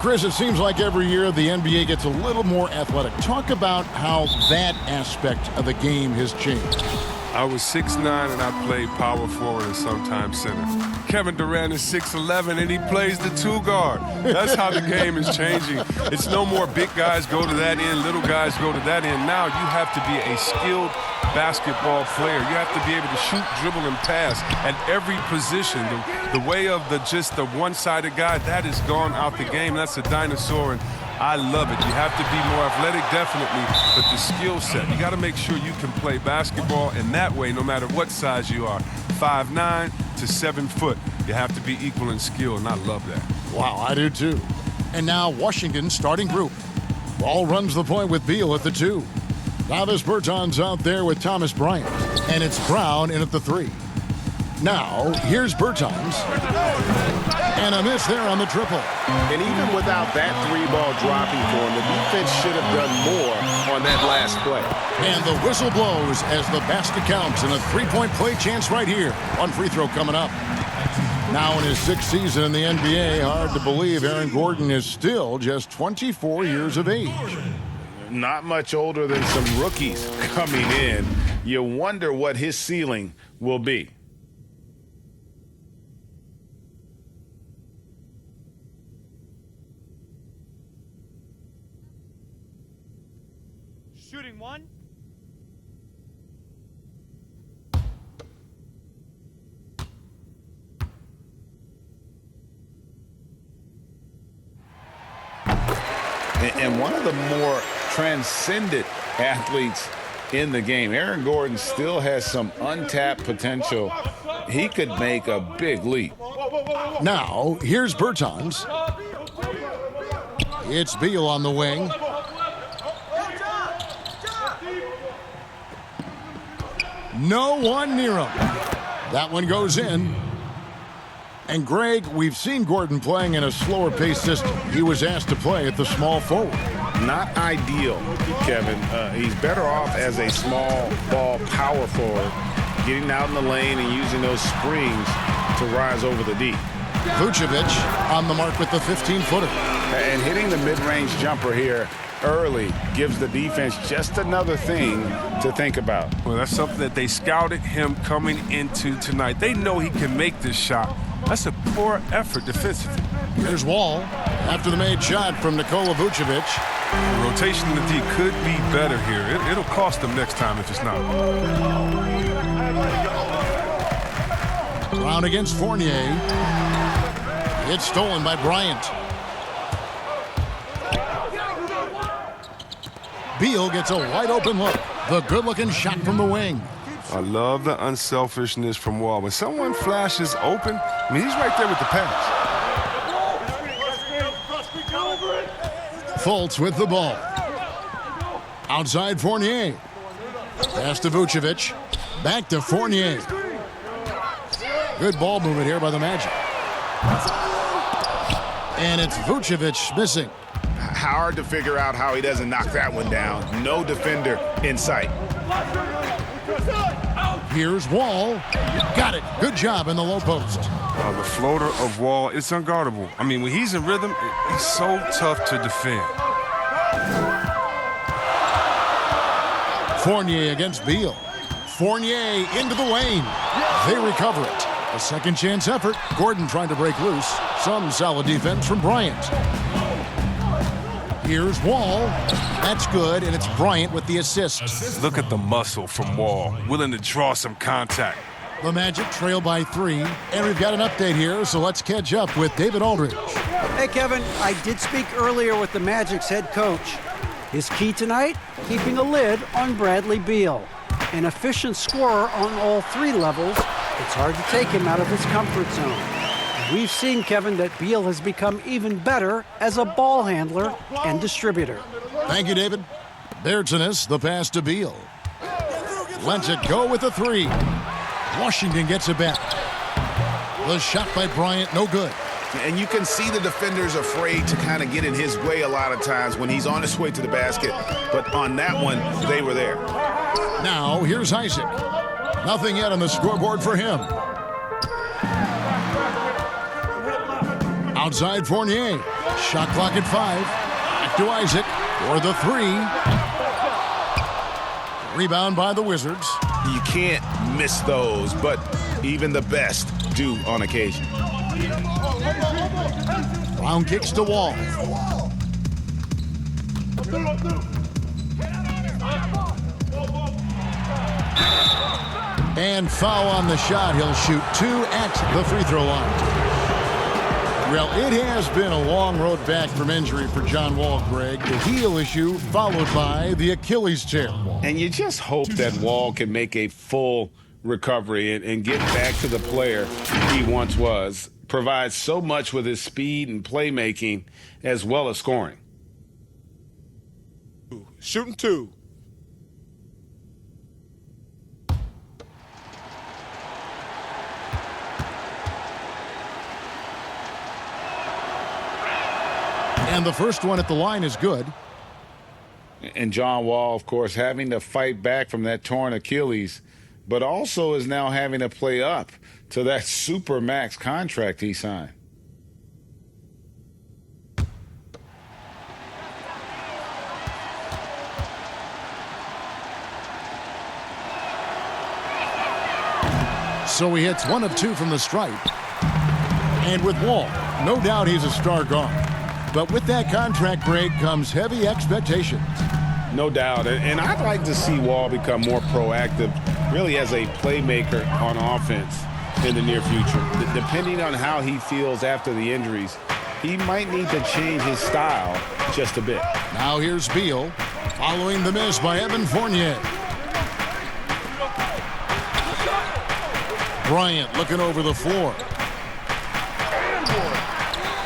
Chris, it seems like every year the NBA gets a little more athletic. Talk about how that aspect of the game has changed. I was 6'9", and I played power forward and sometimes center. Kevin Durant is 6'11", and he plays the two guard. That's how the game is changing. It's no more big guys go to that end, little guys go to that end. Now you have to be a skilled basketball player. You have to be able to shoot, dribble, and pass at every position. The way of just the one-sided guy, that is gone out the game. That's a dinosaur, and I love it. You have to be more athletic, definitely, but the skill set, you got to make sure you can play basketball in that way, no matter what size you are, 5'9" to 7 foot. You have to be equal in skill, and I love that. Wow, I do too. And now Washington's starting group. Ball runs the point with Beal at the 2. Davis Bertans out there with Thomas Bryant, and it's Brown in at the 3. Now, here's Bertans. And a miss there on the triple. And even without that 3-ball dropping for him, the defense should have done more on that last play. And the whistle blows as the basket counts, and a 3-point play chance right here. One free throw coming up. Now in his 6th season in the NBA, hard to believe Aaron Gordon is still just 24 years of age. Not much older than some rookies coming in. You wonder what his ceiling will be. Shooting one. And one of the more transcendent athletes in the game. Aaron Gordon still has some untapped potential. He could make a big leap. Now, here's Bertans. It's Beal on the wing. No one near him. That one goes in. And Greg, we've seen Gordon playing in a slower pace system. He was asked to play at the small forward. Not ideal, Kevin. He's better off as a small ball power forward, getting out in the lane and using those springs to rise over the D. Vucevic on the mark with the 15-footer. And hitting the mid-range jumper here early gives the defense just another thing to think about. Well, that's something that they scouted him coming into tonight. They know he can make this shot. That's a poor effort defensively. Here's Wall after the made shot from Nikola Vucevic. The rotation in the D could be better here. It'll cost them next time if it's not. Brown against Fournier. It's stolen by Bryant. Beal gets a wide open look. The good-looking shot from the wing. I love the unselfishness from Wall. When someone flashes open, I mean, he's right there with the pass. Fultz with the ball. Outside Fournier. Pass to Vucevic. Back to Fournier. Good ball movement here by the Magic. And it's Vucevic missing. Hard to figure out how he doesn't knock that one down. No defender in sight. Here's Wall. Got it. Good job in the low post. The floater of Wall, it's unguardable. I mean, when he's in rhythm, he's so tough to defend. Fournier against Beal. Fournier into the lane. They recover it. A second chance effort. Gordon trying to break loose. Some solid defense from Bryant. Here's Wall. That's good, and it's Bryant with the assist. Look at the muscle from Wall, willing to draw some contact. The Magic trail by 3, and we've got an update here, so let's catch up with David Aldridge. Hey, Kevin, I did speak earlier with the Magic's head coach. His key tonight, keeping a lid on Bradley Beal. An efficient scorer on all 3 levels, it's hard to take him out of his comfort zone. We've seen, Kevin, that Beal has become even better as a ball handler and distributor. Thank you, David. Bertans, the pass to Beal. Lets it go with the 3. Washington gets it back. The shot by Bryant, no good. And you can see the defenders afraid to kind of get in his way a lot of times when he's on his way to the basket. But on that one, they were there. Now, here's Isaac. Nothing yet on the scoreboard for him. Outside Fournier. Shot clock at 5. Back to Isaac for the 3. Rebound by the Wizards. You can't miss those, but even the best do on occasion. Brown kicks to Wall. And foul on the shot. He'll shoot 2 at the free throw line. Well, it has been a long road back from injury for John Wall, Greg. The heel issue followed by the Achilles tear. And you just hope that Wall can make a full recovery and get back to the player he once was. Provides so much with his speed and playmaking as well as scoring. Shooting 2. And the first one at the line is good. And John Wall, of course, having to fight back from that torn Achilles, but also is now having to play up to that super max contract he signed. So he hits 1 of 2 from the stripe. And with Wall, no doubt he's a star guard. But with that contract break comes heavy expectations. No doubt. And I'd like to see Wall become more proactive, really as a playmaker on offense in the near future. Depending on how he feels after the injuries, he might need to change his style just a bit. Now here's Beal, following the miss by Evan Fournier. Bryant looking over the floor.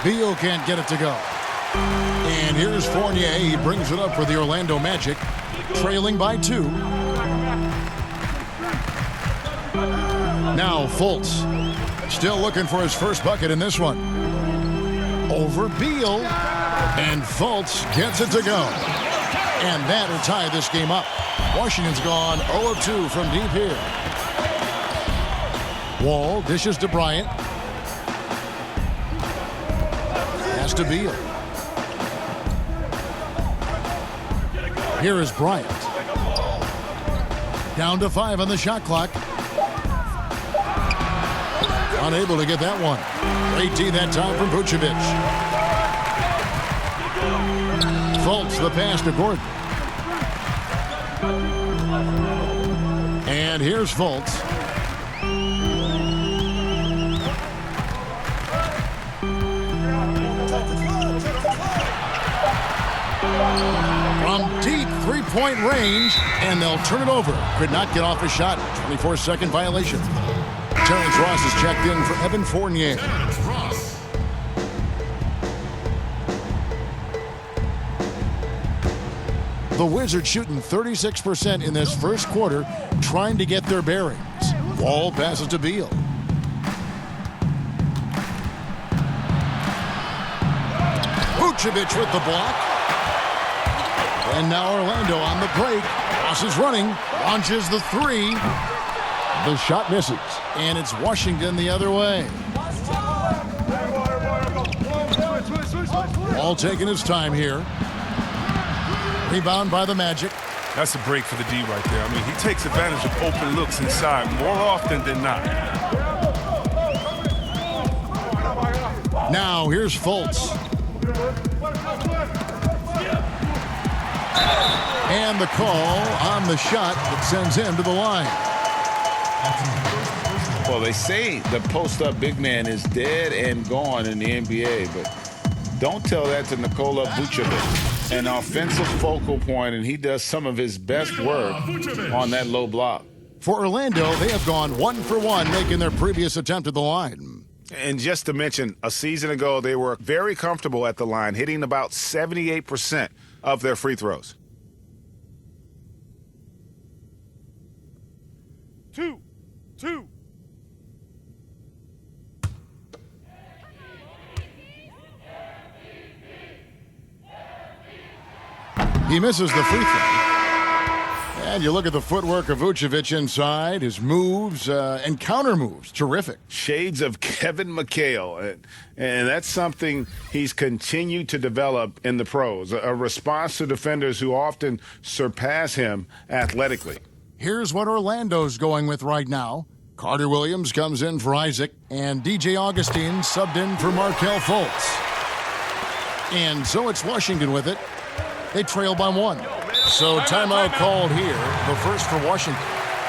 Beal can't get it to go. And here's Fournier. He brings it up for the Orlando Magic, trailing by 2. Now Fultz, still looking for his first bucket in this one. Over Beal, and Fultz gets it to go. And that'll tie this game up. Washington's gone 0 of 2 from deep here. Wall dishes to Bryant. Pass to Beal. Here is Bryant. Down to 5 on the shot clock. Unable to get that one. Great D that time from Vucevic. Fultz the pass to Gordon. And here's Fultz. From deep three-point range, and they'll turn it over. Could not get off a shot. 24-second violation. Terrence Ross is checked in for Evan Fournier. The Wizards shooting 36% in this first quarter, trying to get their bearings. Wall passes to Beal. Vucevic with the block. And now Orlando on the break. Ross is running, launches the 3. The shot misses, and it's Washington the other way. All taking his time here. Rebound by the Magic. That's a break for the D right there. I mean, he takes advantage of open looks inside more often than not. Now here's Fultz. And the call on the shot that sends him to the line. Well, they say the post-up big man is dead and gone in the NBA, but don't tell that to Nikola Vucevic, an offensive focal point, and he does some of his best work on that low block. For Orlando, they have gone 1 for 1, making their previous attempt at the line. And just to mention, a season ago, they were very comfortable at the line, hitting about 78% of their free throws. 2. He misses the free throw. And you look at the footwork of Vucevic inside, his moves and counter moves, terrific. Shades of Kevin McHale, and that's something he's continued to develop in the pros, a response to defenders who often surpass him athletically. Here's what Orlando's going with right now. Carter Williams comes in for Isaac, and DJ Augustine subbed in for Markelle Fultz. And so it's Washington with it. They trail by 1. So timeout called here, the first for Washington.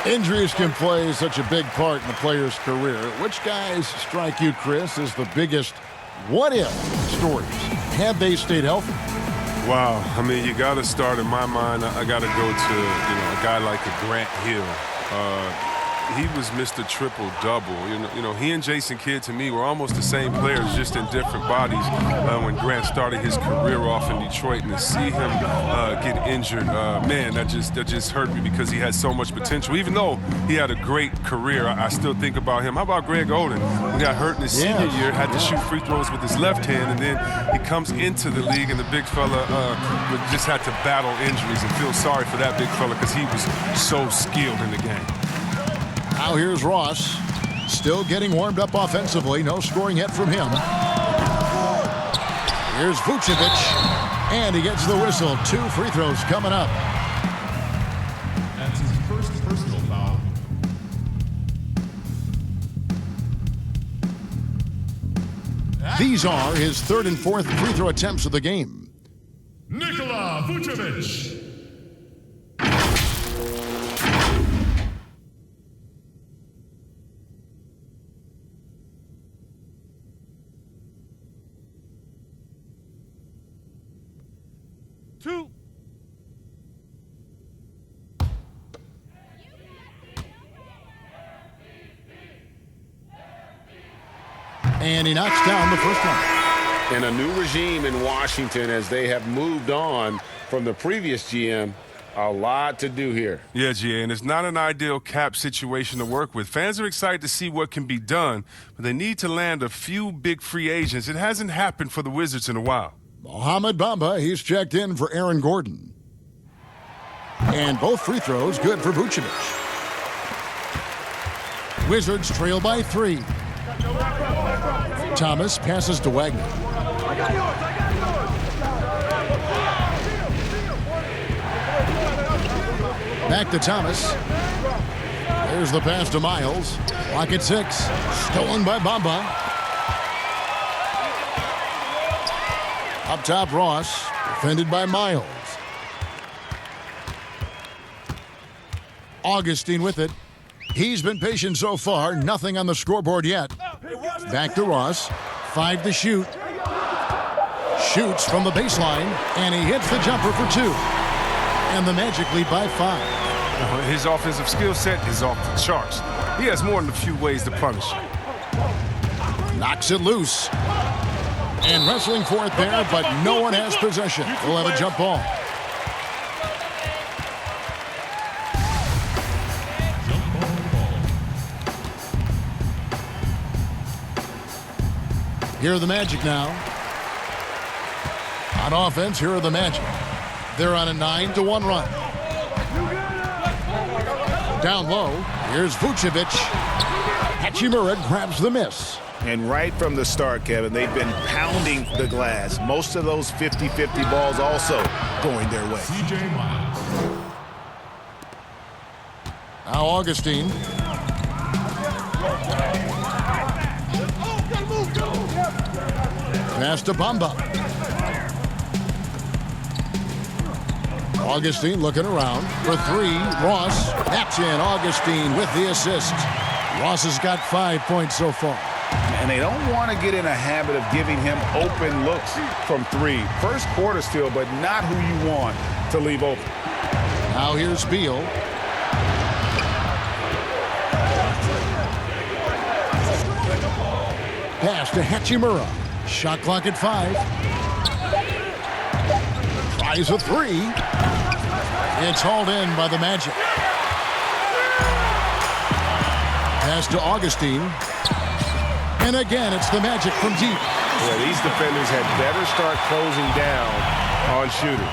Injuries can play such a big part in the player's career. Which guys strike you, Chris, as the biggest what-if stories? Had they stayed healthy? Wow. I mean, you got to start, in my mind, I got to go to, a guy like a Grant Hill. He was Mr. Triple-Double. You know, he and Jason Kidd, to me, were almost the same players, just in different bodies. When Grant started his career off in Detroit, and to see him get injured, man, that just hurt me because he had so much potential. Even though he had a great career, I still think about him. How about Greg Oden, who got hurt in his senior year, had to shoot free throws with his left hand, and then he comes into the league, and the big fella just had to battle injuries, and feel sorry for that big fella because he was so skilled in the game. Now here's Ross, still getting warmed up offensively. No scoring yet from him. Here's Vucevic, and he gets the whistle. 2 free throws coming up. That's his first personal foul. These are his 3rd and 4th free throw attempts of the game. Nikola Vucevic. And he knocks down the first one. And a new regime in Washington as they have moved on from the previous GM. A lot to do here. Yeah, GA, and it's not an ideal cap situation to work with. Fans are excited to see what can be done, but they need to land a few big free agents. It hasn't happened for the Wizards in a while. Mohamed Bamba, he's checked in for Aaron Gordon. And both free throws good for Vucevic. Wizards trail by 3. Thomas passes to Wagner. Back to Thomas. There's the pass to Miles. Clock at 6. Stolen by Bamba. Up top, Ross. Defended by Miles. Augustine with it. He's been patient so far. Nothing on the scoreboard yet. Back to Ross. 5 to shoot. Shoots from the baseline, and he hits the jumper for 2. And the Magic lead by 5. His offensive skill set is off the charts. He has more than a few ways to punish. Knocks it loose. And wrestling for it there, but no one has possession. We'll have a jump ball. Here are the Magic now. On offense, here are the Magic. They're on a 9-1 run. Down low, here's Vucevic. Hachimura grabs the miss. And right from the start, Kevin, they've been pounding the glass. Most of those 50-50 balls also going their way. CJ Miles. Now Augustine. Pass to Bamba. Augustine looking around for 3. Ross. That's in. Augustine with the assist. Ross has got 5 points so far. And they don't want to get in a habit of giving him open looks from 3. First quarter still, but not who you want to leave open. Now here's Beal. Pass to Hachimura. Shot clock at 5. Tries a 3. It's hauled in by the Magic. Pass to Augustine. And again, it's the Magic from deep. Yeah, these defenders had better start closing down on shooting.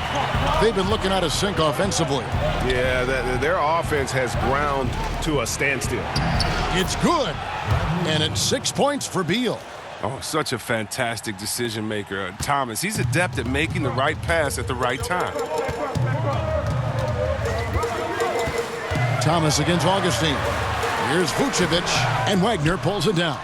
They've been looking out of sync offensively. Yeah, their offense has ground to a standstill. It's good. And it's 6 points for Beal. Oh, such a fantastic decision maker. Thomas, he's adept at making the right pass at the right time. Thomas against Augustine. Here's Vucevic, and Wagner pulls it down.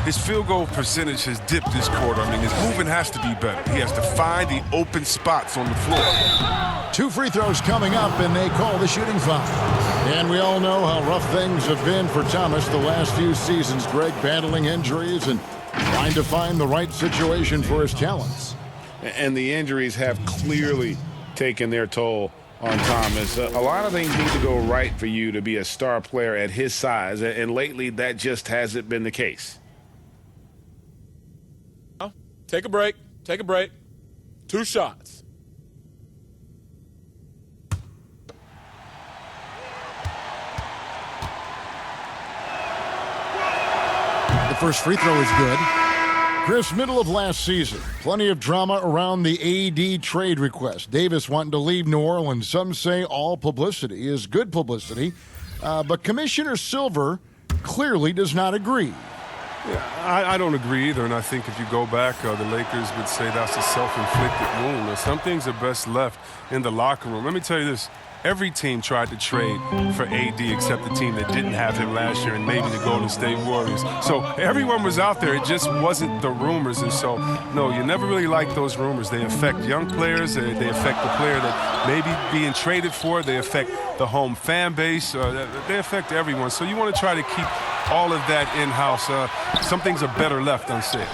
His field goal percentage has dipped this quarter. I mean, his movement has to be better. He has to find the open spots on the floor. 2 free throws coming up, and they call the shooting foul. And we all know how rough things have been for Thomas the last few seasons. Greg battling injuries and trying to find the right situation for his talents. And the injuries have clearly taken their toll on Thomas. A lot of things need to go right for you to be a star player at his size, and lately that just hasn't been the case. Take a break. Take a break. 2 shots. The first free throw is good. Chris, middle of last season, plenty of drama around the AD trade request. Davis wanting to leave New Orleans. Some say all publicity is good publicity, but Commissioner Silver clearly does not agree. Yeah, I don't agree either, and I think if you go back, the Lakers would say that's a self-inflicted wound. Some things are best left in the locker room. Let me tell you this. Every team tried to trade for AD except the team that didn't have him last year and maybe the Golden State Warriors. So everyone was out there. It just wasn't the rumors. And so, no, you never really like those rumors. They affect young players. They affect the player that may be being traded for. They affect the home fan base. They affect everyone. So you want to try to keep all of that in-house. Some things are better left unsaid.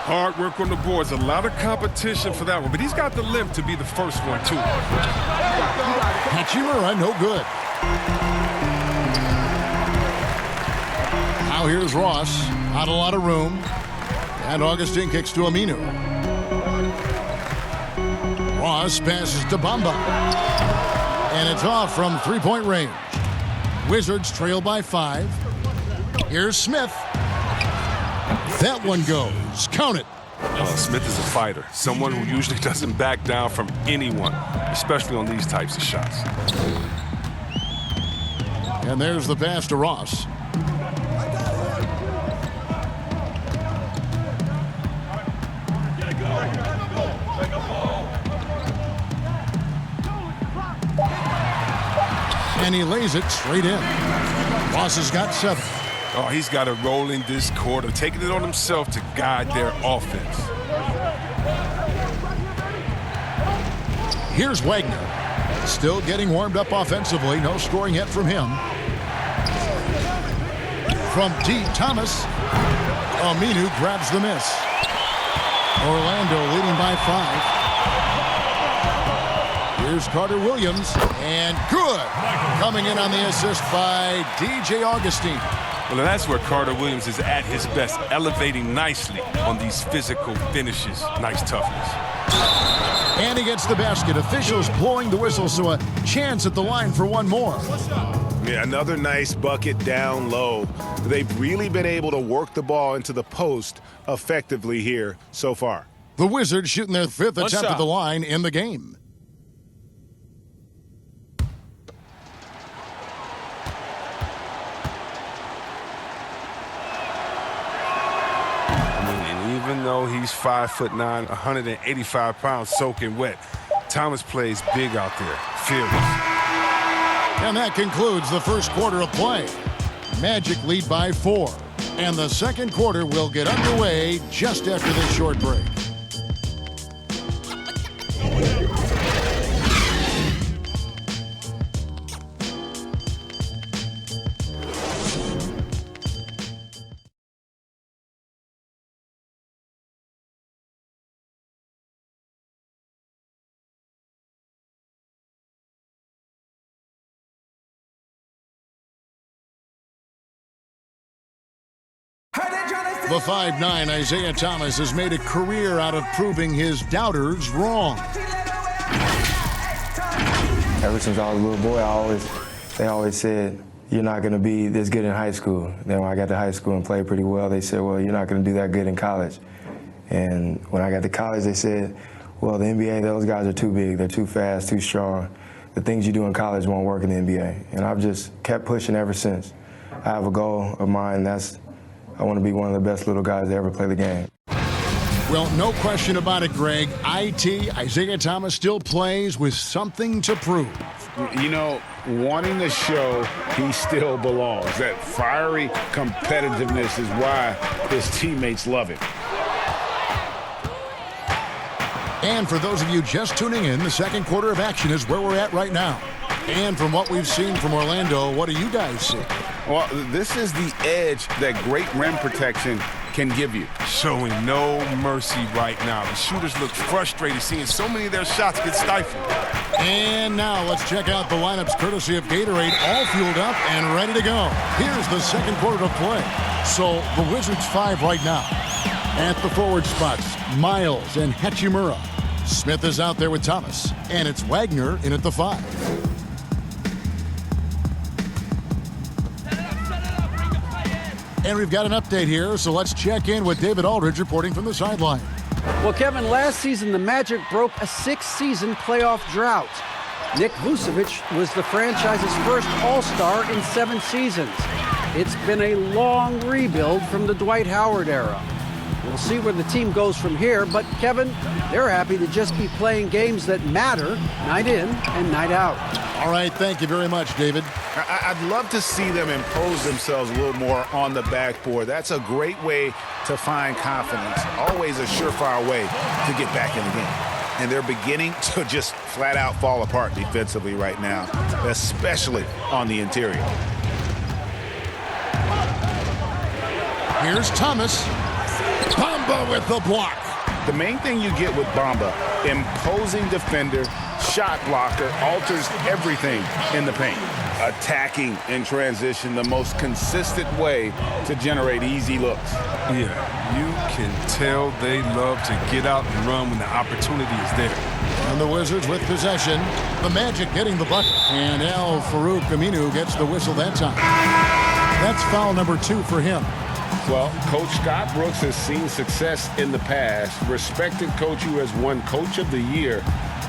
Hard work on the boards. A lot of competition for that one. But he's got the limp to be the first one, too. Hachimura, no good. Now here's Ross. Not a lot of room. And Augustine kicks to Aminu. Ross passes to Bamba. And it's off from three-point range. Wizards trail by 5. Here's Smith. That one goes. Count it. Smith is a fighter, someone who usually doesn't back down from anyone, especially on these types of shots. And there's the pass to Ross. And he lays it straight in. Ross has got 7. Oh, he's got a role in this quarter, taking it on himself to guide their offense. Here's Wagner. Still getting warmed up offensively. No scoring yet from him. From D. Thomas. Aminu grabs the miss. Orlando leading by 5. Here's Carter Williams. And good. Coming in on the assist by DJ Augustine. Well, that's where Carter Williams is at his best, elevating nicely on these physical finishes. Nice toughness. And he gets the basket. Officials blowing the whistle, so a chance at the line for one more. Yeah, another nice bucket down low. They've really been able to work the ball into the post effectively here so far. The Wizards shooting their 5th attempt shot at the line in the game. Even though he's 5'9", 185 pounds, soaking wet, Thomas plays big out there, fearless. And that concludes the first quarter of play. Magic lead by 4. And the second quarter will get underway just after this short break. The 5'9" Isaiah Thomas has made a career out of proving his doubters wrong. Ever since I was a little boy, they always said, you're not going to be this good in high school. Then when I got to high school and played pretty well, they said, well, you're not going to do that good in college. And when I got to college, they said, Well, the NBA, those guys are too big. They're too fast, too strong. The things you do in college won't work in the NBA. And I've just kept pushing ever since. I have a goal of mine, that's I want to be one of the best little guys to ever play the game. Well, no question about it, Greg. Isaiah Thomas still plays with something to prove. You know, wanting to show he still belongs. That fiery competitiveness is why his teammates love him. And for those of you just tuning in, the second quarter of action is where we're at right now. And from what we've seen from Orlando, what do you guys see? Well, this is the edge that great rim protection can give you. Showing no mercy right now. The shooters look frustrated seeing so many of their shots get stifled. And now let's check out the lineups courtesy of Gatorade, all fueled up and ready to go. Here's the second quarter of play. So the Wizards 5 right now. At the forward spots, Miles and Hachimura. Smith is out there with Thomas, and it's Wagner in at the 5. And we've got an update here, so let's check in with David Aldridge reporting from the sideline. Well, Kevin, last season the Magic broke a 6-season playoff drought. Nick Vucevic was the franchise's first All-Star in 7 seasons. It's been a long rebuild from the Dwight Howard era. We'll see where the team goes from here, but Kevin, they're happy to just be playing games that matter night in and night out. All right, thank you very much, David. I'd love to see them impose themselves a little more on the backboard. That's a great way to find confidence, always a surefire way to get back in the game. And they're beginning to just flat out fall apart defensively right now, especially on the interior. Here's Thomas. Bamba with the block. The main thing you get with Bamba, imposing defender, shot blocker, alters everything in the paint. Attacking in transition, the most consistent way to generate easy looks. Yeah, you can tell they love to get out and run when the opportunity is there. And the Wizards with possession. The Magic getting the bucket. And Al Farouk Aminu gets the whistle that time. That's foul number 2 for him. Well, Coach Scott Brooks has seen success in the past. Respected coach who has won Coach of the Year.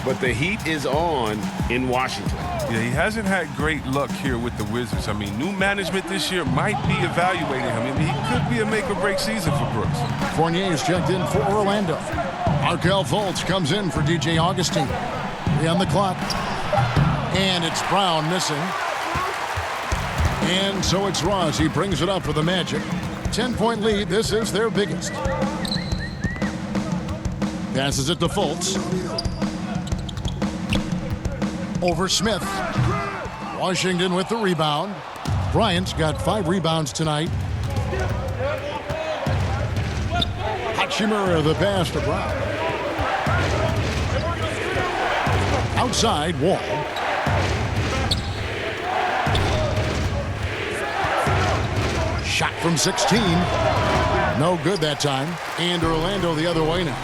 But the heat is on in Washington. Yeah, he hasn't had great luck here with the Wizards. I mean, new management this year might be evaluating him. I mean, he could be a make-or-break season for Brooks. Fournier is checked in for Orlando. Markelle Fultz comes in for DJ Augustine. 3 on the clock. And it's Brown missing. And so it's Ross. He brings it up for the Magic. 10-point lead. This is their biggest. Passes it to Fultz. Over Smith. Washington with the rebound. Bryant's got 5 rebounds tonight. Hachimura the pass to Brown. Outside, Wall. Shot from 16. No good that time. And Orlando the other way now.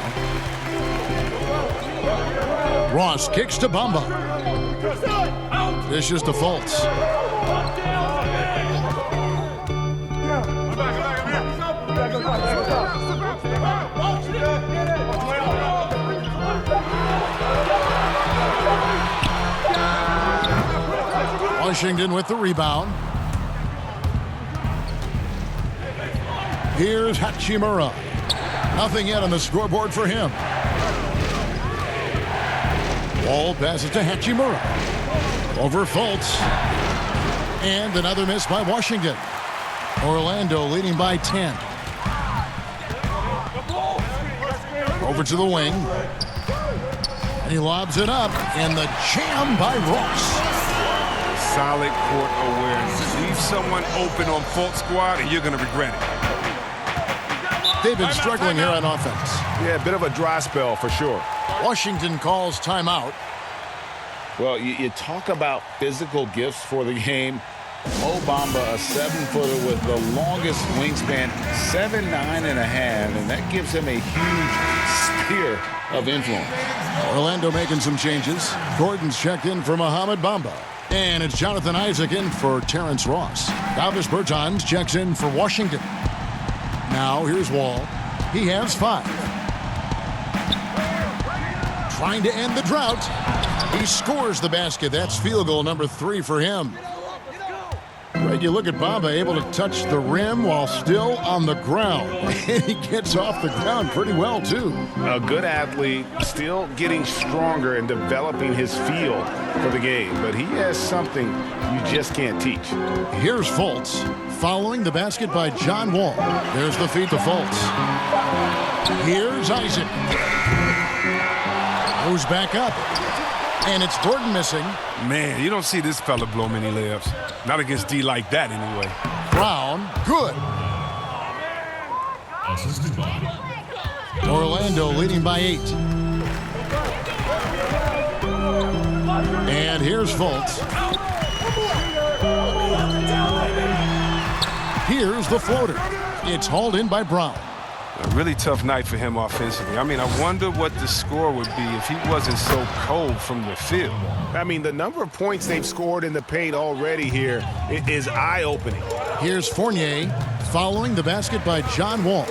Ross kicks to Bamba. This is to Fultz. Washington with the rebound. Here's Hachimura. Nothing yet on the scoreboard for him. Wall passes to Hachimura. Over Fultz. And another miss by Washington. Orlando leading by 10. Over to the wing. And he lobs it up. And the jam by Ross. Solid court awareness. Leave someone open on Fultz squad and you're going to regret it. David struggling here on offense. Yeah, a bit of a dry spell for sure. Washington calls timeout. Well, you talk about physical gifts for the game. Mo Bamba, a 7-footer with the longest wingspan, 7'9 and a half, and that gives him a huge sphere of influence. Orlando making some changes. Gordon's checked in for Mohamed Bamba. And it's Jonathan Isaac in for Terrence Ross. Davis Bertans checks in for Washington. Now here's Wall. He has 5. trying to end the drought. He scores the basket. That's field goal number 3 for him. Right, you look at Bamba able to touch the rim while still on the ground. And he gets off the ground pretty well, too. A good athlete, still getting stronger and developing his feel for the game. But he has something you just can't teach. Here's Fultz following the basket by John Wall. There's the feed to Fultz. Here's Isaac. Goes back up. And it's Gordon missing. Man, you don't see this fella blow many layups. Not against D like that, anyway. Brown, good. Assisted by Orlando leading by 8. And here's Fultz. Here's the floater. It's hauled in by Brown. A really tough night for him offensively. I mean, I wonder what the score would be if he wasn't so cold from the field. I mean, the number of points they've scored in the paint already here is eye-opening. Here's Fournier following the basket by John Wall.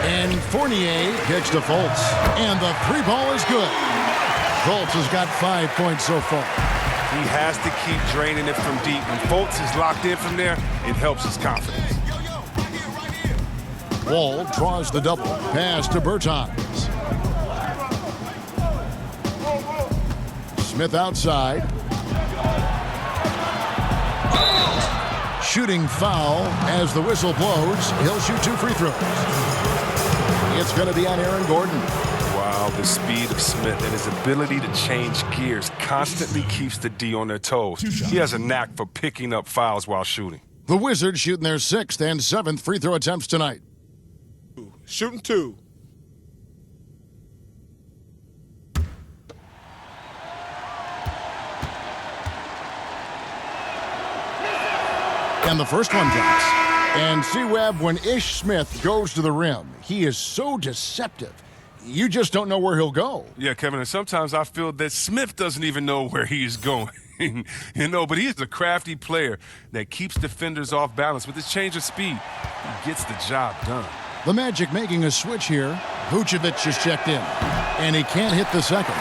And Fournier kicks to Fultz. And the 3-ball is good. Fultz has got 5 points so far. He has to keep draining it from deep. When Fultz is locked in from there, it helps his confidence. Wall draws the double. Pass to Bertans. Smith outside. Shooting foul as the whistle blows. He'll shoot 2 free throws. It's going to be on Aaron Gordon. Wow, the speed of Smith and his ability to change gears constantly keeps the D on their toes. He has a knack for picking up fouls while shooting. The Wizards shooting their 6th and 7th free throw attempts tonight. Shooting 2. And the first one drops. And see, Webb, when Ish Smith goes to the rim, he is so deceptive. You just don't know where he'll go. Yeah, Kevin, and sometimes I feel that Smith doesn't even know where he's going. But he's a crafty player that keeps defenders off balance with his change of speed. He gets the job done. The Magic making a switch here. Vucevic is checked in, and he can't hit the second.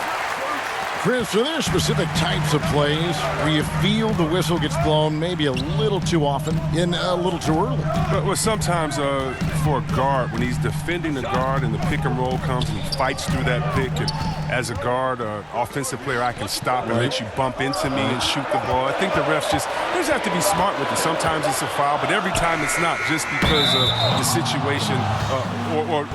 Chris, are there specific types of plays where you feel the whistle gets blown maybe a little too often and a little too early? Well, sometimes for a guard, when he's defending the guard and the pick and roll comes and he fights through that pick, and as a guard, offensive player, I can stop and let you bump into me and shoot the ball. I think the refs just have to be smart with it. Sometimes it's a foul, but every time it's not, just because of the situation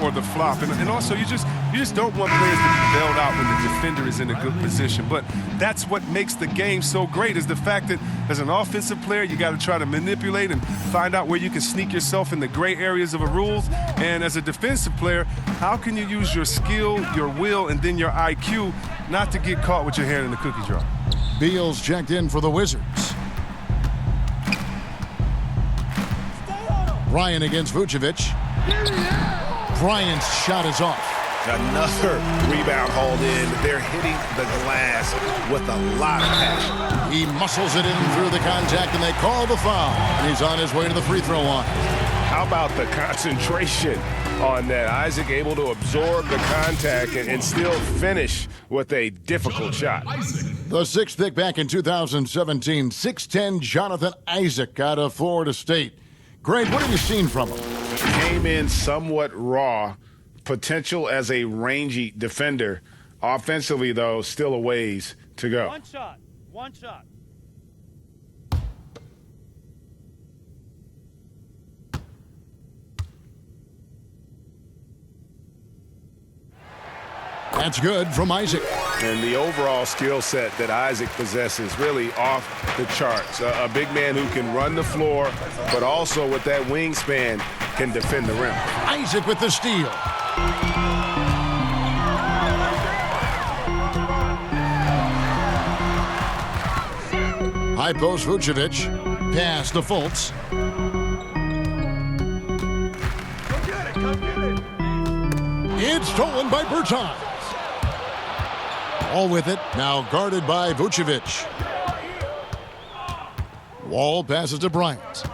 or the flop. And also, you just don't want players to be bailed out when the defender is in a good position. But that's what makes the game so great, is the fact that as an offensive player, you got to try to manipulate and find out where you can sneak yourself in the gray areas of the rules. And as a defensive player, how can you use your skill, your will, and then your IQ not to get caught with your hand in the cookie jar? Beal's checked in for the Wizards. Bryant against Vucevic. Bryant's shot is off. Another rebound hauled in. They're hitting the glass with a lot of passion. He muscles it in through the contact, and they call the foul. And he's on his way to the free throw line. How about the concentration on that? Isaac able to absorb the contact and still finish with a difficult shot. The 6th pick back in 2017, 6'10" Jonathan Isaac out of Florida State. Greg, what have you seen from him? Came in somewhat raw. Potential as a rangy defender. Offensively, though, still a ways to go. One shot. That's good from Isaac. And the overall skill set that Isaac possesses really off the charts. A big man who can run the floor, but also with that wingspan can defend the rim. Isaac with the steal. High post Vucevic. Pass to Fultz. Come get it. It's stolen by Bertans. All with it. Now guarded by Vucevic. Wall passes to Bryant.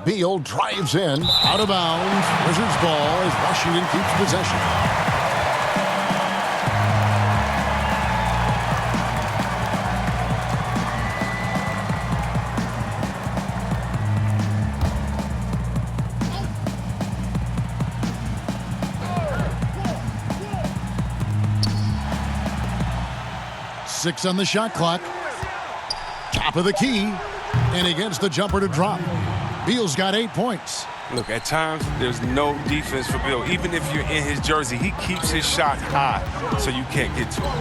Beal drives in, out of bounds. Wizards ball as Washington keeps possession. Six on the shot clock. Top of the key. And he gets the jumper to drop. Beal's got 8 points. Look, at times, there's no defense for Beal. Even if you're in his jersey, he keeps his shot high so you can't get to him.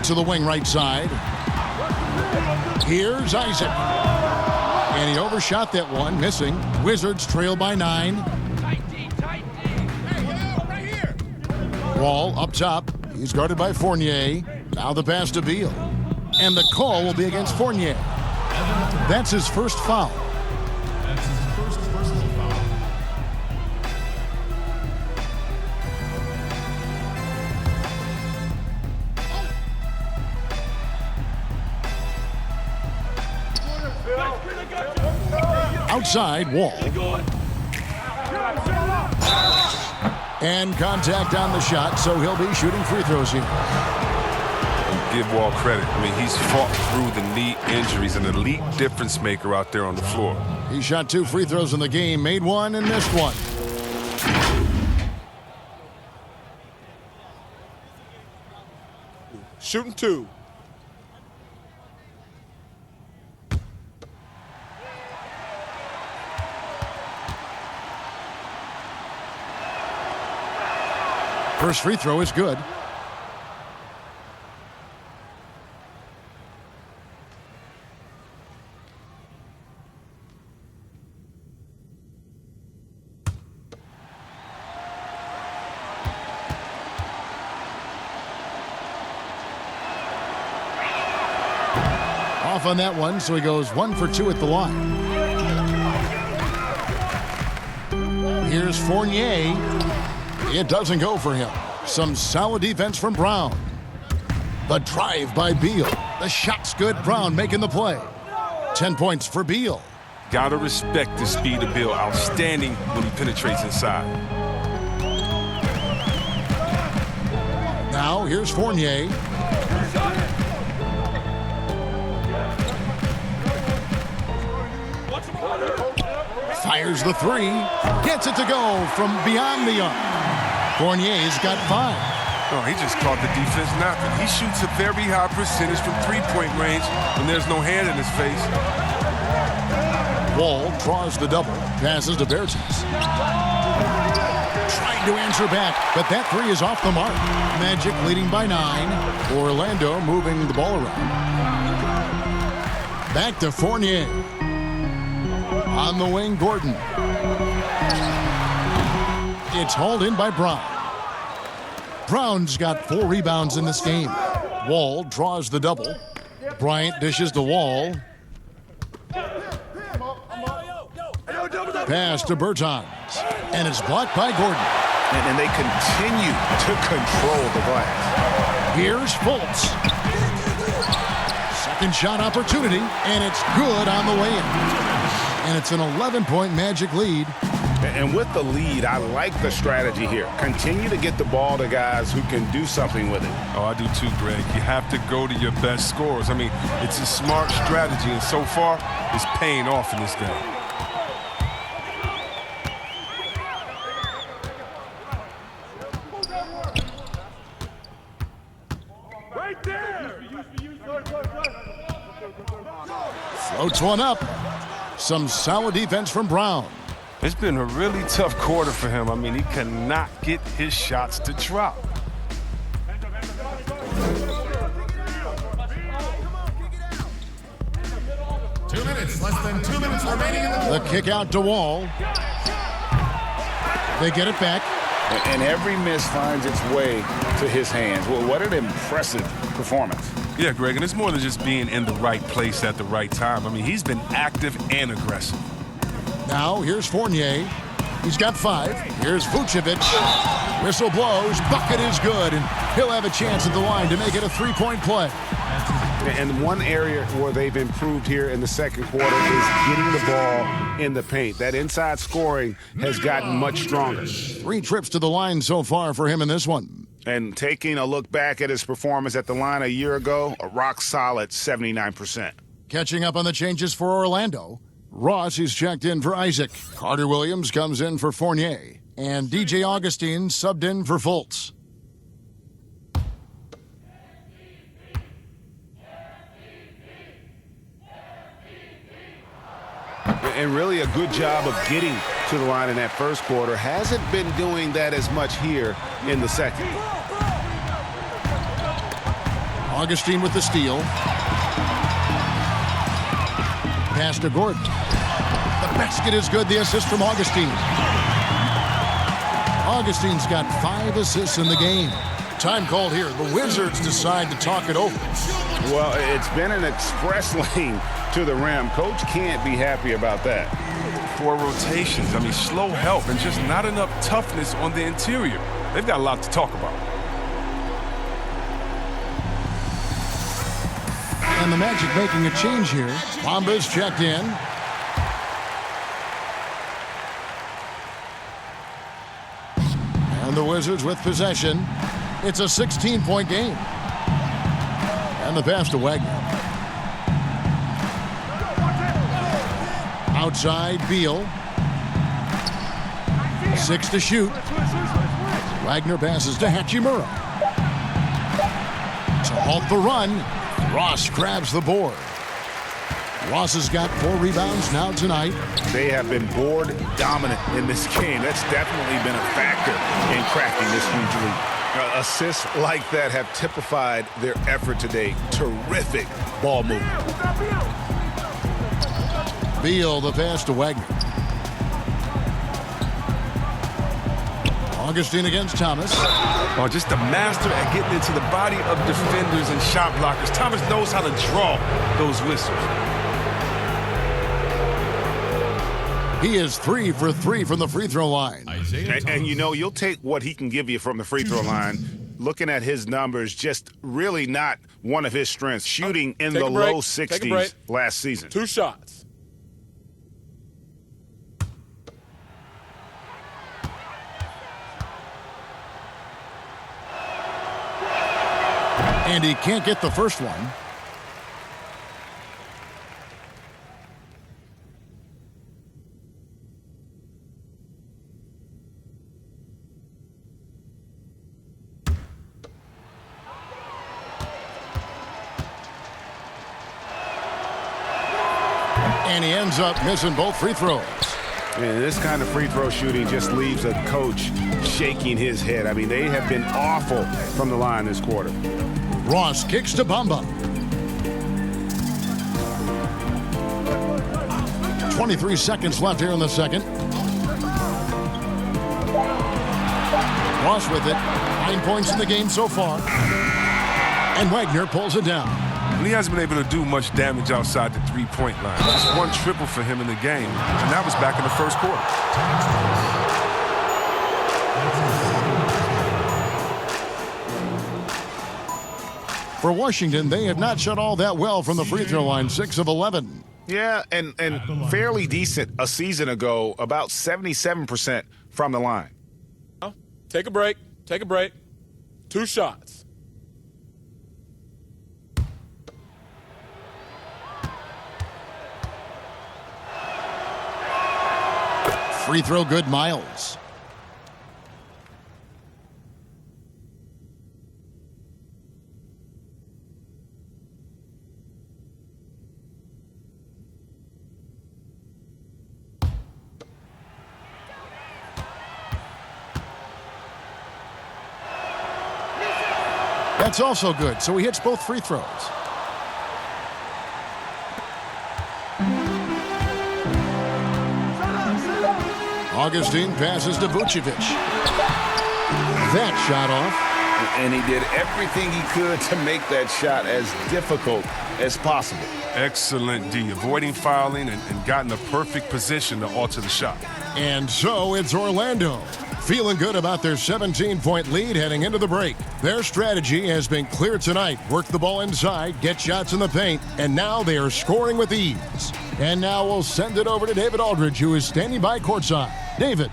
To the wing right side. Here's Isaac. And he overshot that one, missing. Wizards trail by 9. Wall up top. He's guarded by Fournier. Now the pass to Beal. And the call will be against Fournier. That's his first foul. That's his first personal foul. Outside, Wall. And contact on the shot, so he'll be shooting free throws here. Give Wall credit. I mean, he's fought through the knee injuries, an elite difference maker out there on the floor. He shot 2 free throws in the game, made 1 and missed 1. Shooting 2. First free throw is good. Off on that one, so he goes 1 for 2 at the line. Here's Fournier. It doesn't go for him. Some solid defense from Brown. The drive by Beal. The shot's good. Brown making the play. 10 points for Beal. Gotta respect the speed of Beal. Outstanding when he penetrates inside. Now here's Fournier. Fires the 3. Gets it to go from beyond the arc. Fournier's got 5. Oh, he just caught the defense napping. He shoots a very high percentage from three-point range when there's no hand in his face. Wall draws the double. Passes to Bertens. Trying to answer back, but that 3 is off the mark. Magic leading by 9. Orlando moving the ball around. Back to Fournier. On the wing, Gordon. It's hauled in by Brown. Brown's got 4 rebounds in this game. Wall draws the double. Bryant dishes to Wall. Pass to Bertans. And it's blocked by Gordon. And they continue to control the glass. Here's Fultz. Second shot opportunity, and it's good on the way in. And it's an 11-point Magic lead. And with the lead, I like the strategy here. Continue to get the ball to guys who can do something with it. Oh, I do too, Greg. You have to go to your best scorers. I mean, it's a smart strategy, and so far, it's paying off in this game. Right there! Floats one up. Some solid defense from Brown. It's been a really tough quarter for him. I mean, he cannot get his shots to drop. Less than 2 minutes remaining in the The kick out to Wall. They get it back. And every miss finds its way to his hands. Well, what an impressive performance. Yeah, Greg, and it's more than just being in the right place at the right time. I mean, he's been active and aggressive. Now here's Fournier. He's got 5. Here's Vucevic. Whistle blows. Bucket is good, and he'll have a chance at the line to make it a 3-point play. And one area where they've improved here in the second quarter is getting the ball in the paint. That inside scoring has gotten much stronger. 3 trips to the line so far for him in this one. And taking a look back at his performance at the line a year ago, a rock-solid 79%. Catching up on the changes for Orlando. Ross is checked in for Isaac. Carter Williams comes in for Fournier. And DJ Augustine subbed in for Fultz. And really a good job of getting to the line in that first quarter. Hasn't been doing that as much here in the second. Augustine with the steal. Pass to Gordon. The basket is good. The assist from Augustine. Augustine's got 5 assists in the game. Time called here. The Wizards decide to talk it over. Well, it's been an express lane to the rim. Coach can't be happy about that. Poor rotations. I mean, slow help and just not enough toughness on the interior. They've got a lot to talk about. And the Magic making a change here. Bamba's checked in. And the Wizards with possession. It's a 16-point game. And the pass to Wagner. Outside, Beal. 6 to shoot. Wagner passes to Hachimura. To halt the run, Ross grabs the board. Ross has got 4 rebounds now tonight. They have been board dominant in this game. That's definitely been a factor in cracking this huge lead. Assists like that have typified their effort today. Terrific ball movement. Beal, the pass to Wagner. Augustine against Thomas. Oh, just a master at getting into the body of defenders and shot blockers. Thomas knows how to draw those whistles. He is 3 for 3 from the free throw line. And you know, you'll take what he can give you from the free throw line. Looking at his numbers, just really not one of his strengths. Shooting in the low 60s last season. 2 shots. And he can't get the first one. And he ends up missing both free throws. And this kind of free throw shooting just leaves a coach shaking his head. I mean, they have been awful from the line this quarter. Ross kicks to Bamba. 23 seconds left here in the second. Ross with it. 9 points in the game so far. And Wagner pulls it down. And he hasn't been able to do much damage outside the three-point line. Just 1 triple for him in the game, and that was back in the first quarter. For Washington, they have not shot all that well from the free throw line, 6 of 11. Yeah, and fairly decent a season ago, about 77% from the line. Take a break. Take a break. 2 shots. Free throw good, Miles. That's also good, so he hits both free throws. Augustine passes to Vucevic. That shot off. And he did everything he could to make that shot as difficult as possible. Excellent D, avoiding fouling and got in the perfect position to alter the shot. And so it's Orlando. Feeling good about their 17-point lead heading into the break. Their strategy has been clear tonight. Work the ball inside, get shots in the paint, and now they are scoring with ease. And now we'll send it over to David Aldridge, who is standing by courtside. David.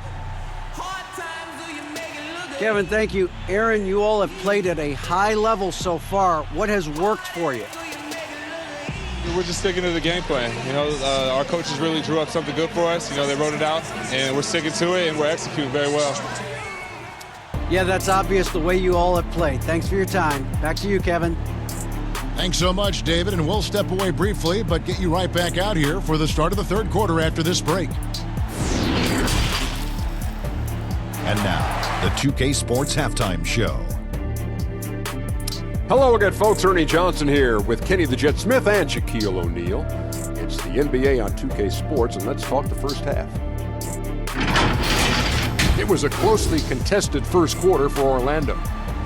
Kevin, thank you. Aaron, you all have played at a high level so far. What has worked for you? We're just sticking to the game plan. Our coaches really drew up something good for us. They wrote it out, and we're sticking to it, and we're executing very well. Yeah, that's obvious the way you all have played. Thanks for your time. Back to you, Kevin. Thanks so much, David, and we'll step away briefly, but get you right back out here for the start of the third quarter after this break. And now, the 2K Sports Halftime Show. Hello again, folks. Ernie Johnson here with Kenny the Jet Smith and Shaquille O'Neal. It's the NBA on 2K Sports, and let's talk the first half. It was a closely contested first quarter for Orlando.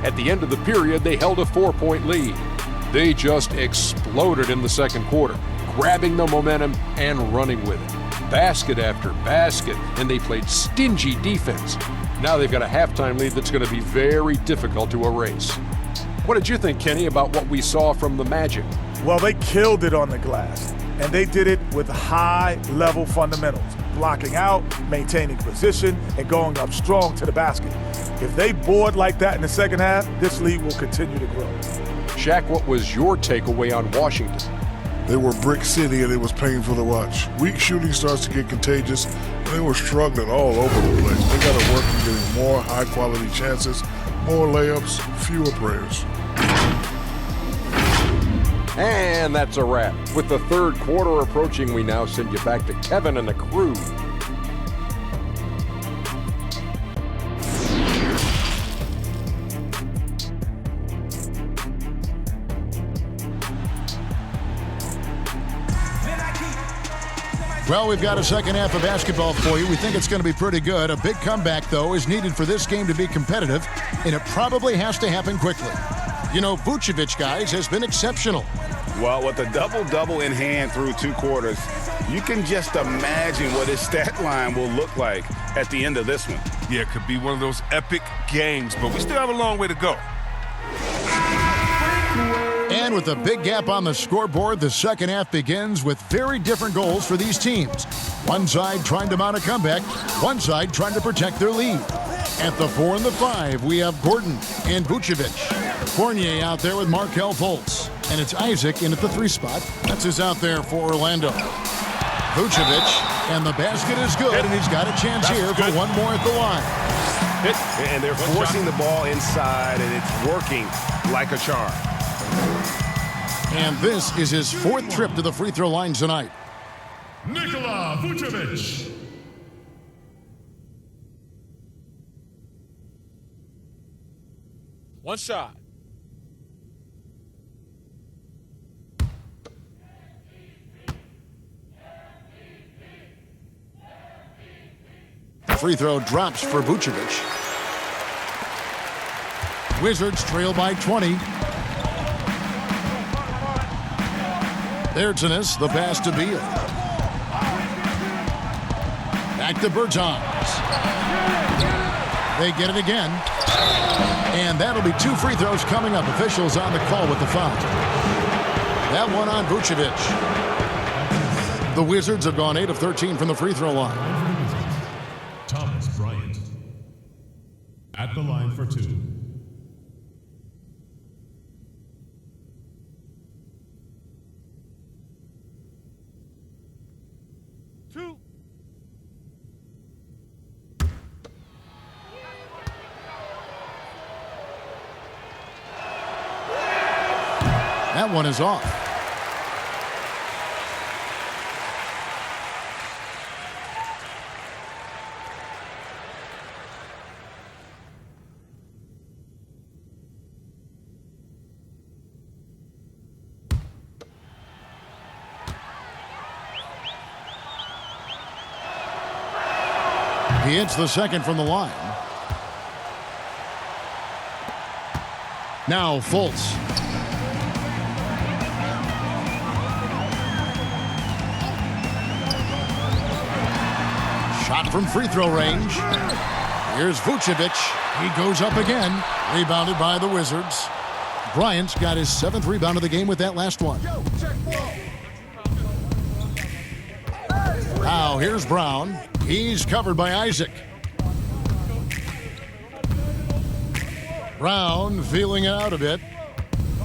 At the end of the period, they held a 4-point lead. They just exploded in the second quarter, grabbing the momentum and running with it. Basket after basket, and they played stingy defense. Now they've got a halftime lead that's going to be very difficult to erase. What did you think, Kenny, about what we saw from the Magic? Well, they killed it on the glass, and they did it with high-level fundamentals, blocking out, maintaining position, and going up strong to the basket. If they board like that in the second half, this lead will continue to grow. Shaq, what was your takeaway on Washington? They were brick city, and it was painful to watch. Weak shooting starts to get contagious, and they were struggling all over the place. They got to work on getting more high-quality chances, more layups, fewer prayers. And that's a wrap. With the third quarter approaching, we now send you back to Kevin and the crew. Well, we've got a second half of basketball for you. We think it's going to be pretty good. A big comeback, though, is needed for this game to be competitive, and it probably has to happen quickly. Vucevic, guys, has been exceptional. Well, with a double-double in hand through 2 quarters, you can just imagine what his stat line will look like at the end of this one. Yeah, it could be one of those epic games, but we still have a long way to go. And with a big gap on the scoreboard, the second half begins with very different goals for these teams. One side trying to mount a comeback, one side trying to protect their lead. At the 4 and the 5, we have Gordon and Vucevic. Fournier out there with Markelle Fultz. And it's Isaac in at the 3 spot. That's who's out there for Orlando. Vucevic, and the basket is good, and he's got a chance here for one more at the line. And they're forcing the ball inside, and it's working like a charm. And this is his 4th trip to the free throw line tonight. Nikola Vucevic. One shot. The free throw drops for Vucevic. Wizards trail by 20. There's the pass to Beal. Back to Bertans. They get it again. And that'll be 2 free throws coming up. Officials on the call with the foul. That one on Vucevic. The Wizards have gone 8 of 13 from the free throw line. Thomas Bryant at the line for 2. That one is off. He hits the second from the line. Now Fultz. Shot from free throw range. Here's Vucevic. He goes up again. Rebounded by the Wizards. Bryant's got his 7th rebound of the game with that last one. Now here's Brown. He's covered by Isaac. Brown feeling it out a bit.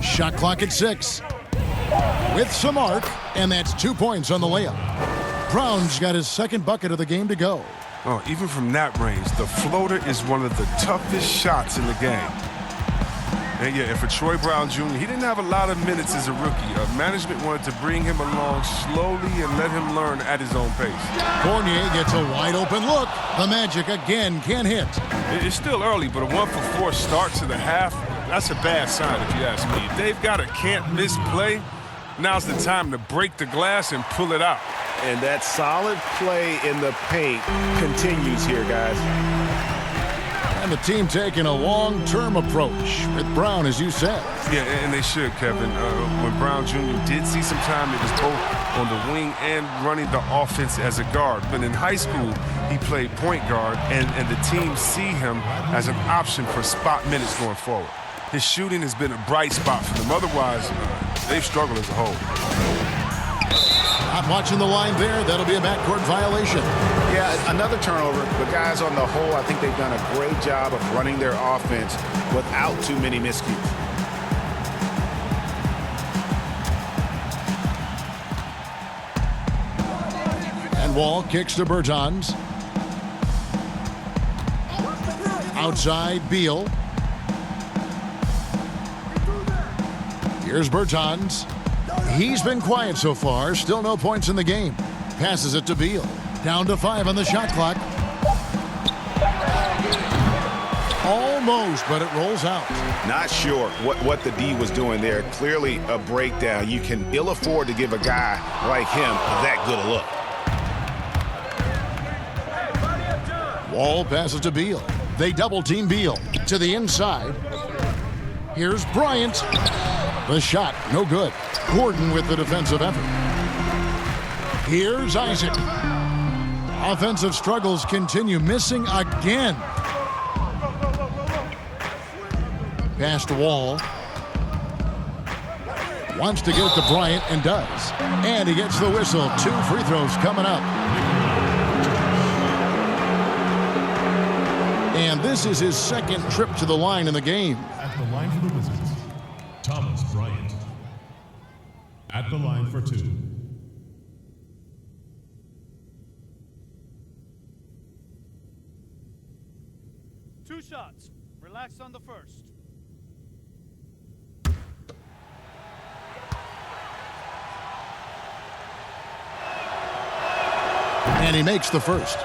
Shot clock at 6. With some arc, and that's 2 points on the layup. Brown's got his 2nd bucket of the game to go. Oh, even from that range, the floater is one of the toughest shots in the game. And yeah, and for Troy Brown Jr., he didn't have a lot of minutes as a rookie. Management wanted to bring him along slowly and let him learn at his own pace. Fournier gets a wide open look. The Magic again can't hit. It's still early, but a 1-for-4 start to the half, that's a bad sign if you ask me. If they've got a can't-miss play, now's the time to break the glass and pull it out. And that solid play in the paint continues here, guys. And the team taking a long-term approach with Brown, as you said. Yeah, and they should, Kevin. When Brown Jr. did see some time, it was both on the wing and running the offense as a guard. But in high school, he played point guard, and the team see him as an option for spot minutes going forward. His shooting has been a bright spot for them. Otherwise, they've struggled as a whole. Not watching the line there. That'll be a backcourt violation. Yeah, another turnover. But guys, on the whole, I think they've done a great job of running their offense without too many miscues. And Wall kicks to Bertans. Outside, Beal. Here's Bertans. He's been quiet so far. Still no points in the game. Passes it to Beal. Down to 5 on the shot clock. Almost, but it rolls out. Not sure what the D was doing there. Clearly a breakdown. You can ill afford to give a guy like him that good a look. Wall passes to Beal. They double-team Beal to the inside. Here's Bryant. The shot, no good. Gordon with the defensive effort. Here's Isaac. Offensive struggles continue, missing again. Pass to Wall. Wants to get it to Bryant and does. And he gets the whistle. 2 free throws coming up. And this is his 2nd trip to the line in the game. At the line for the Wizards, Thomas Bryant. At the line for 2. Two shots. Relax on the first. And he makes the first.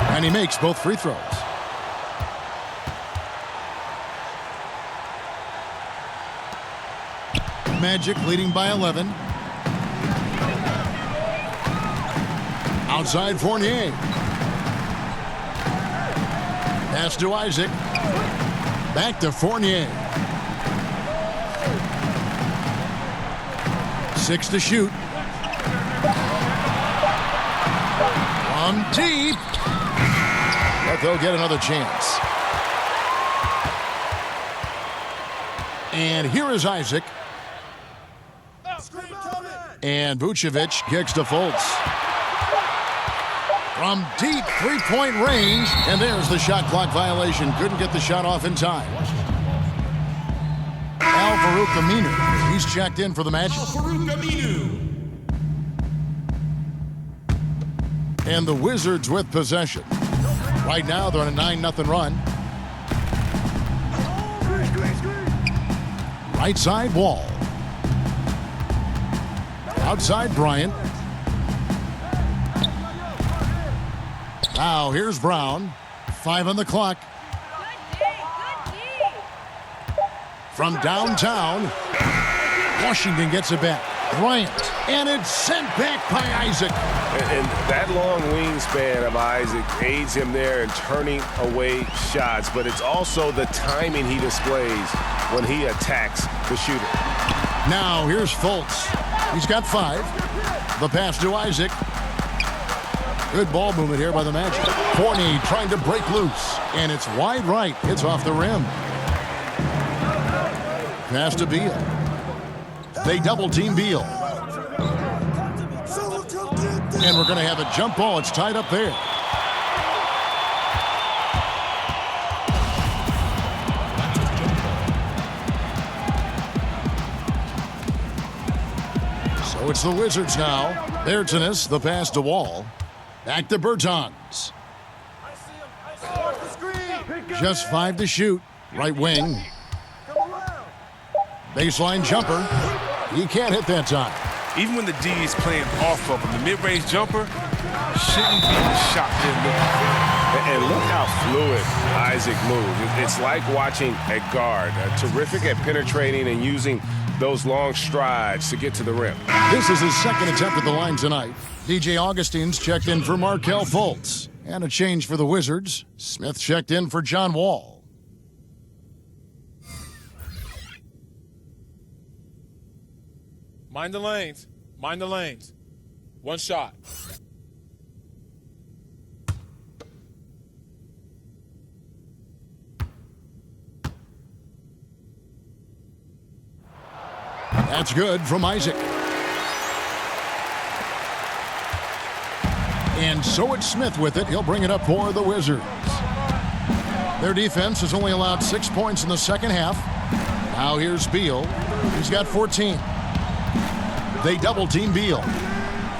And he makes both free throws. Magic leading by 11. Outside Fournier. Pass to Isaac. Back to Fournier. 6 to shoot. From deep. But they'll get another chance. And here is Isaac. And Vucevic kicks to Fultz. From deep three-point range. And there's the shot clock violation. Couldn't get the shot off in time. Al-Farouq Aminu. He's checked in for the match. Al-Farouq Aminu. And the Wizards with possession. Right now, they're on a 9-0 run. Right side, Wall. Outside, Bryant. Now, here's Brown. 5 on the clock. From downtown, Washington gets it back. Bryant, and it's sent back by Isaac. And that long wingspan of Isaac aids him there in turning away shots, but it's also the timing he displays when he attacks the shooter. Now here's Fultz. He's got 5. The pass to Isaac. Good ball movement here by the Magic. Fournier trying to break loose, and it's wide right. It's off the rim. Pass to Beal. They double-team Beal. And we're going to have a jump ball. It's tied up there. So it's the Wizards now. Bertans, the pass to Wall. Back to Bertans. Just 5 to shoot. Right wing. Baseline jumper. He can't hit that time. Even when the D is playing off of him, the mid-range jumper shouldn't be the shot they're looking for. And look how fluid Isaac moves. It's like watching a guard, terrific at penetrating and using those long strides to get to the rim. This is his second attempt at the line tonight. DJ Augustine's checked in for Markelle Fultz. And a change for the Wizards. Smith checked in for John Wall. Mind the lanes. Mind the lanes. One shot. That's good from Isaac. And so it's Smith with it. He'll bring it up for the Wizards. Their defense has only allowed 6 points in the second half. Now here's Beal. He's got 14. They double-team Beal.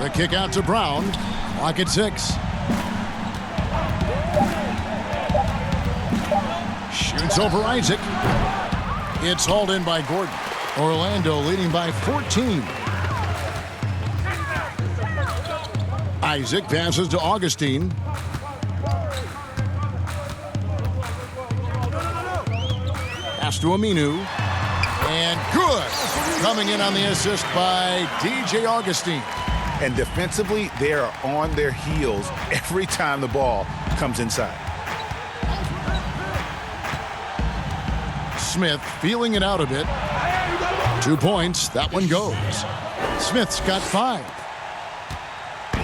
The kick out to Brown. Clock at 6. Shoots over Isaac. It's hauled in by Gordon. Orlando leading by 14. Isaac passes to Augustine. Pass to Aminu. And good. Coming in on the assist by DJ Augustine. And defensively, they are on their heels every time the ball comes inside. Smith feeling it out a bit. 2 points. That one goes. Smith's got 5.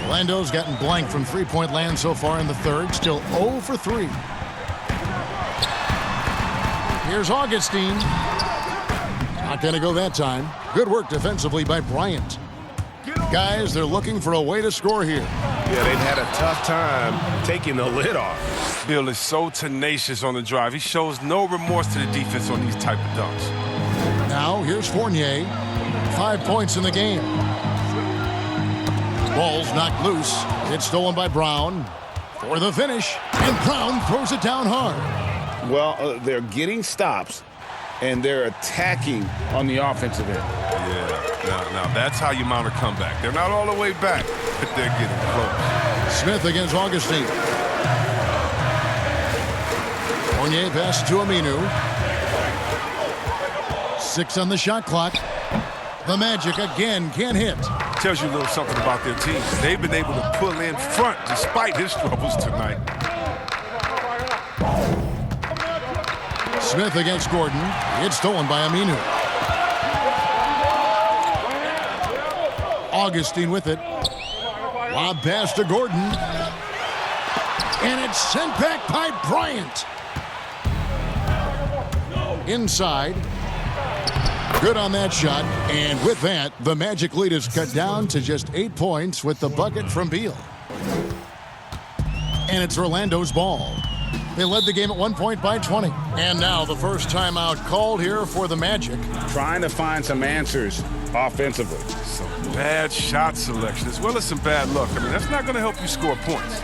Orlando's gotten blank from three-point land so far in the third. Still 0 for 3. Here's Augustine. Not going to go that time. Good work defensively by Bryant. Guys, they're looking for a way to score here. Yeah, they've had a tough time taking the lid off. Bill is so tenacious on the drive. He shows no remorse to the defense on these type of dunks. Now, here's Fournier. 5 points in the game. Ball's knocked loose. It's stolen by Brown for the finish. And Brown throws it down hard. Well, they're getting stops, and they're attacking on the offensive end. Yeah, now that's how you mount a comeback. They're not all the way back, but they're getting close. Smith against Augustine. Fournier pass to Aminu. 6 on the shot clock. The Magic again can't hit. Tells you a little something about their team. They've been able to pull in front despite his troubles tonight. Smith against Gordon. It's stolen by Aminu. Augustine with it. Lob pass to Gordon. And it's sent back by Bryant. Inside. Good on that shot. And with that, the Magic lead is cut down to just 8 points with the bucket from Beal. And it's Orlando's ball. They led the game at 1 point by 20. And now the first timeout called here for the Magic. Trying to find some answers offensively. Some bad shot selection as well as some bad luck. I mean, that's not going to help you score points.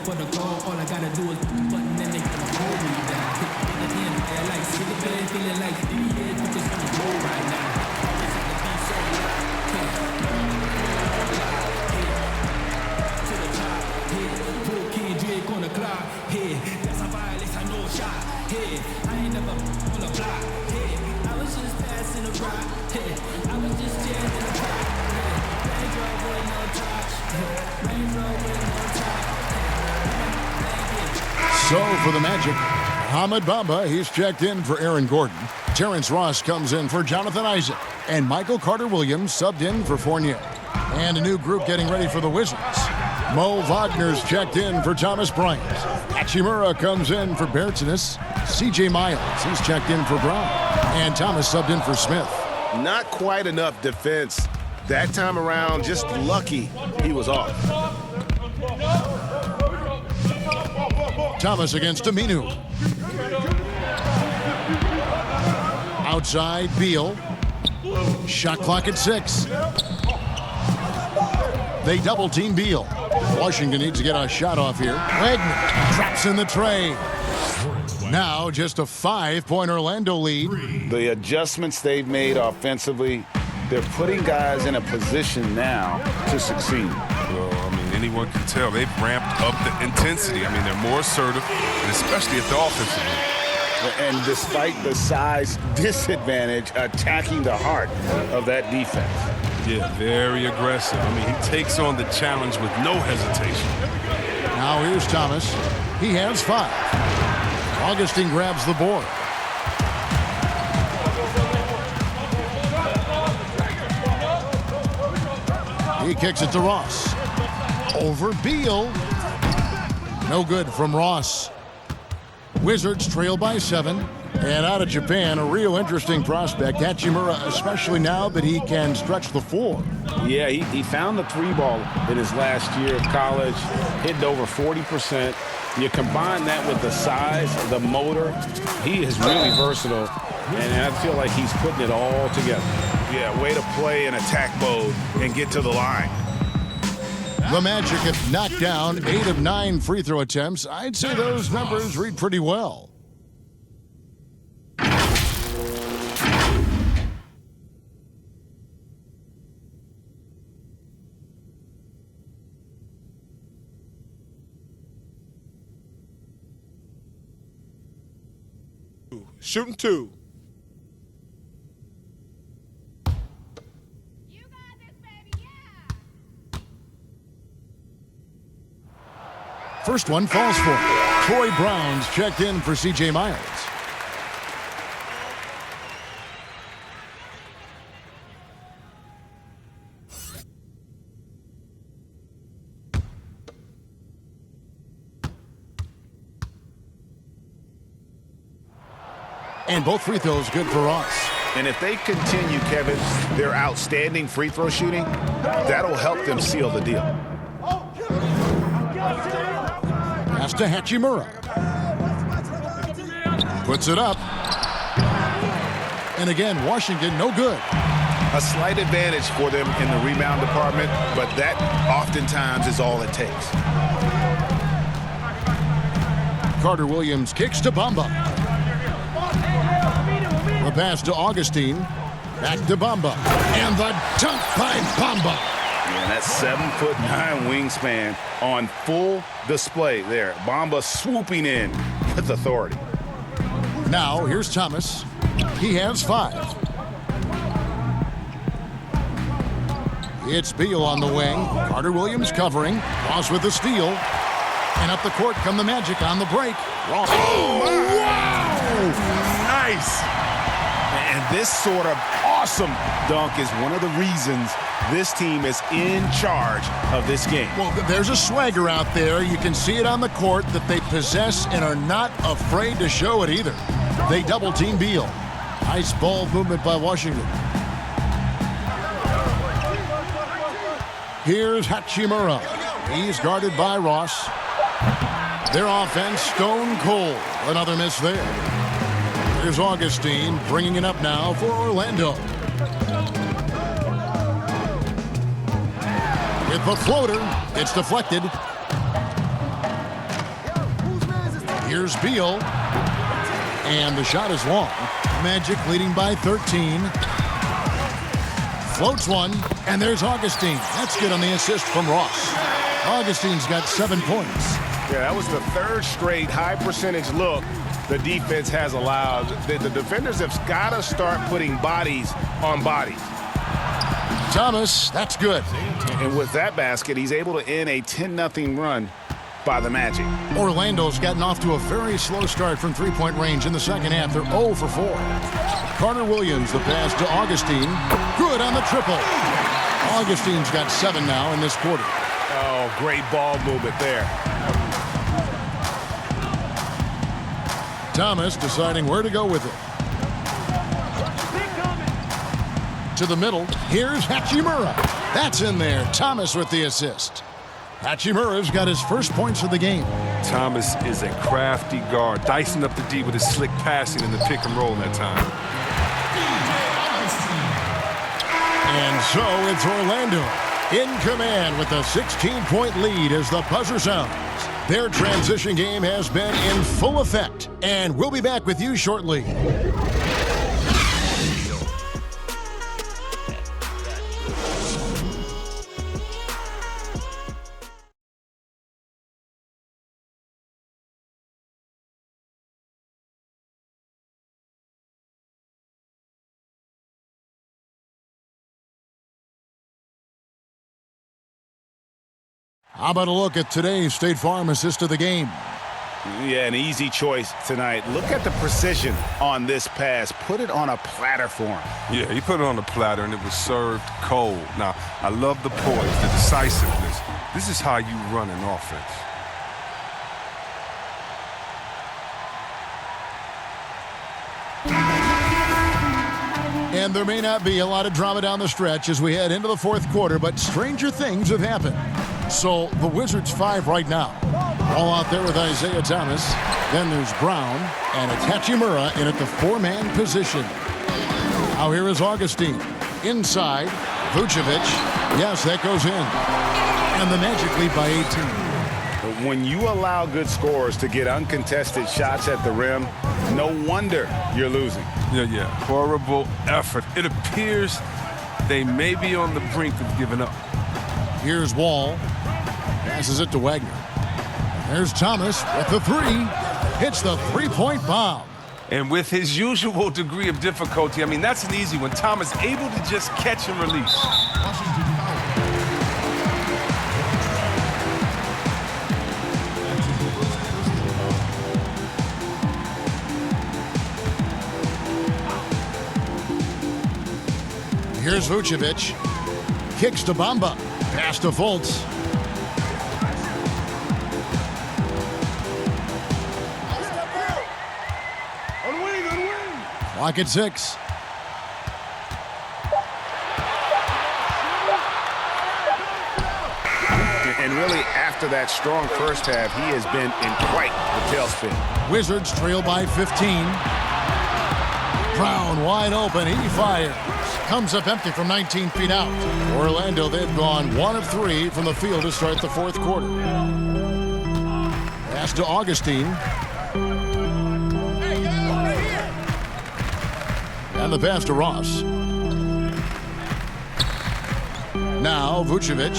for the goal. All I gotta do is button and they can hold me down. At the end, they're like, feeling like we just wanna go right now. To the top, full kid Drake on the clock. That's a violence, I know shot. I ain't never on the block. I was just passing the rock. I was just jamming the rock. Range Rover with no touch. Range Rover with no touch. So for the Magic, Ahmed Bamba, he's checked in for Aaron Gordon. Terrence Ross comes in for Jonathan Isaac. And Michael Carter-Williams subbed in for Fournier. And a new group getting ready for the Wizards. Mo Wagner's checked in for Thomas Bryant. Hachimura comes in for Bertsinus. C.J. Miles, he's checked in for Brown. And Thomas subbed in for Smith. Not quite enough defense that time around. Just lucky he was off. Thomas against Aminu. Outside, Beal. Shot clock at 6. They double team Beal. Washington needs to get a shot off here. Wagner traps in the tray. Now just a 5-point Orlando lead. The adjustments they've made offensively, they're putting guys in a position now to succeed. Well, I mean, anyone can tell they've ramped up the intensity. I mean, they're more assertive, and especially at the offensive end. And despite the size disadvantage, attacking the heart of that defense. Yeah, very aggressive. I mean, he takes on the challenge with no hesitation. Now here's Thomas. He has 5. Augustine grabs the board. He kicks it to Ross. Over Beal. No good from Ross. Wizards trail by 7. And out of Japan, a real interesting prospect, Hachimura, especially now that he can stretch the floor. Yeah, he found the 3-ball in his last year of college, hitting over 40%. You combine that with the size, the motor, he is really versatile, and I feel like he's putting it all together. Yeah, way to play in attack mode and get to the line. The Magic have knocked down 8 of 9 free throw attempts. I'd say those numbers read pretty well. Shooting 2. First one falls for Troy Brown's checked in for C.J. Miles. And both free throws good for Ross. And if they continue, Kevin, their outstanding free throw shooting, that'll help them seal the deal. Pass to Hachimura. Puts it up. And again, Washington, no good. A slight advantage for them in the rebound department, but that oftentimes is all it takes. Carter-Williams kicks to Bamba. The pass to Augustine. Back to Bamba. And the dunk by Bamba. And that 7'9" wingspan on full display there. Bamba swooping in with authority. Now here's Thomas. He has 5. It's Beal on the wing. Carter-Williams covering. Ross with the steal. And up the court come the Magic on the break. Ross. Oh, wow! Nice! And this sort of awesome dunk is one of the reasons this team is in charge of this game. Well, there's a swagger out there. You can see it on the court that they possess and are not afraid to show it either. They double-team Beal. Nice ball movement by Washington. Here's Hachimura. He's guarded by Ross. Their offense stone cold. Another miss there. Here's Augustine bringing it up now for Orlando. With the floater, it's deflected. Here's Beal. And the shot is long. Magic leading by 13. Floats one, and there's Augustine. That's good on the assist from Ross. Augustine's got 7 points. Yeah, that was the third straight high percentage look the defense has allowed. The defenders have got to start putting bodies on bodies. Thomas, that's good. And with that basket, he's able to end a 10-0 run by the Magic. Orlando's gotten off to a very slow start from three-point range in the second half. They're 0 for 4. Carter Williams, the pass to Augustine. Good on the triple. Augustine's got 7 now in this quarter. Oh, great ball movement there. Thomas deciding where to go with it. To the middle. Here's Hachimura. That's in there. Thomas with the assist. Hachimura's got his first points of the game. Thomas is a crafty guard, dicing up the D with his slick passing in the pick and roll that time. And so it's Orlando in command with a 16-point lead as the buzzer sounds. Their transition game has been in full effect, and we'll be back with you shortly. How about a look at today's State Farm assist of the game? Yeah, an easy choice tonight. Look at the precision on this pass. Put it on a platter for him. Yeah, he put it on the platter, and it was served cold. Now, I love the poise, the decisiveness. This is how you run an offense. And there may not be a lot of drama down the stretch as we head into the fourth quarter, but stranger things have happened. So the Wizards 5 right now. All out there with Isaiah Thomas. Then there's Brown, and it's Hachimura in at the 4-man position. Now here is Augustine. Inside, Vucevic. Yes, that goes in. And the Magic lead by 18. When you allow good scorers to get uncontested shots at the rim, no wonder you're losing. Yeah. Horrible effort. It appears they may be on the brink of giving up. Here's Wall. Passes it to Wagner. There's Thomas with the 3. Hits the three-point bomb. And with his usual degree of difficulty, I mean, that's an easy one. Thomas able to just catch and release. Here's Vucevic. Kicks to Bamba. Pass to Fultz. Clock at 6. And really, after that strong first half, he has been in quite the tailspin. Wizards trail by 15. Brown wide open. He fires. Comes up empty from 19 feet out. Orlando, they've gone 1 of 3 from the field to start the fourth quarter. Pass to Augustine. And the pass to Ross. Now Vucevic.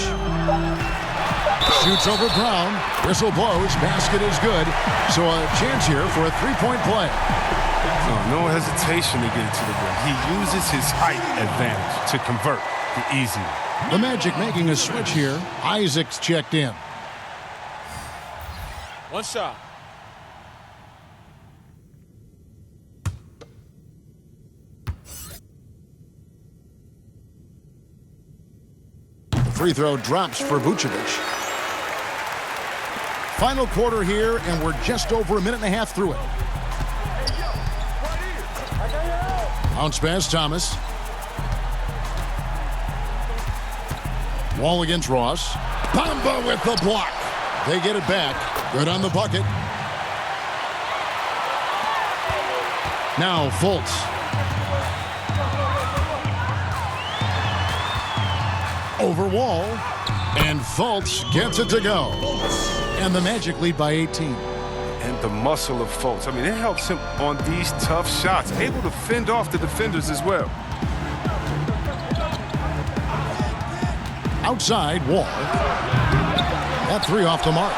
Shoots over Brown. Whistle blows. Basket is good. So a chance here for a three-point play. No hesitation to get it to the rim. He uses his height advantage to convert the easy one. The Magic making a switch here. Isaac's checked in. One shot. Free throw drops for Vucevic. Final quarter here, and we're just over a minute and a half through it. Bounce pass, Thomas. Wall against Ross. Bamba with the block. They get it back. Good on the bucket. Now Fultz. Over Wall, and Fultz gets it to go. And the Magic lead by 18. And the muscle of Fultz. I mean, it helps him on these tough shots. Able to fend off the defenders as well. Outside, Wall. That three off the mark.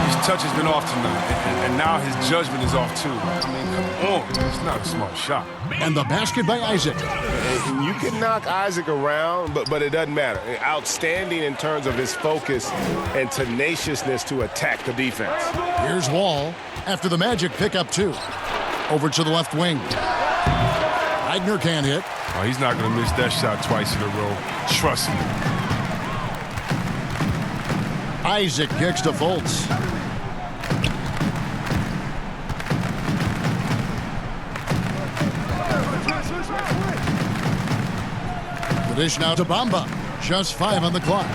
His touch has been off tonight, and now his judgment is off too. I mean, come on. It's not a smart shot. And the basket by Isaac. You can knock Isaac around, but it doesn't matter. Outstanding in terms of his focus and tenaciousness to attack the defense. Here's Wall after the Magic pick up two. Over to the left wing. Wagner can't hit. Oh, he's not going to miss that shot twice in a row. Trust me. Isaac kicks to Fultz. The dish now to Bamba. Just 5 on the clock.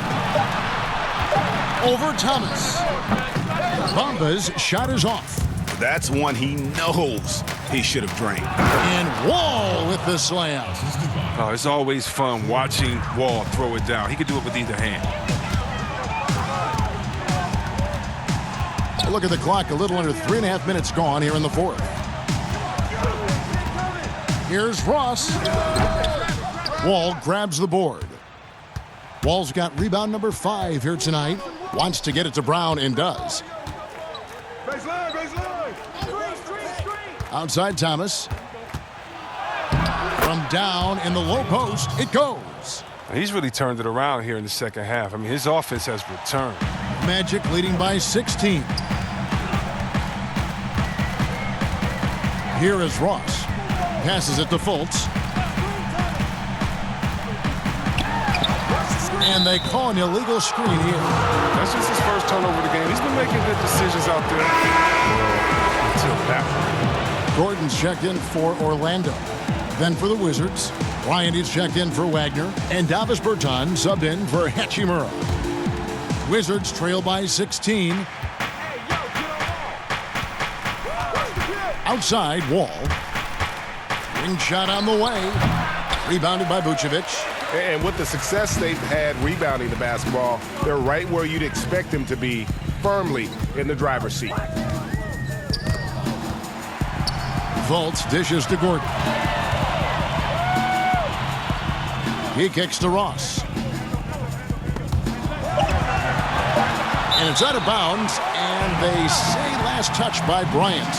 Over Thomas. Bamba's shot is off. That's one he knows he should have drained. And Wall with the slam. Oh, it's always fun watching Wall throw it down. He could do it with either hand. Look at the clock, a little under 3.5 minutes gone here in the fourth. Here's Ross. Wall grabs the board. Wall's got rebound number 5 here tonight. Wants to get it to Brown and does. Outside Thomas. From down in the low post, it goes. He's really turned it around here in the second half. I mean, his offense has returned. Magic leading by 16. Here is Ross. Passes it to Fultz. And they call an illegal screen here. That's just his first turnover of the game. He's been making good decisions out there. Until that. Gordon's checked in for Orlando. Then for the Wizards, Bryant checked in for Wagner. And Davis Bertans subbed in for Hachimura. Wizards trail by 16. Outside, Wall. Ring shot on the way. Rebounded by Vucevic. And with the success they've had rebounding the basketball, they're right where you'd expect them to be, firmly in the driver's seat. Fultz dishes to Gordon. He kicks to Ross. And it's out of bounds, and they say last touch by Bryant.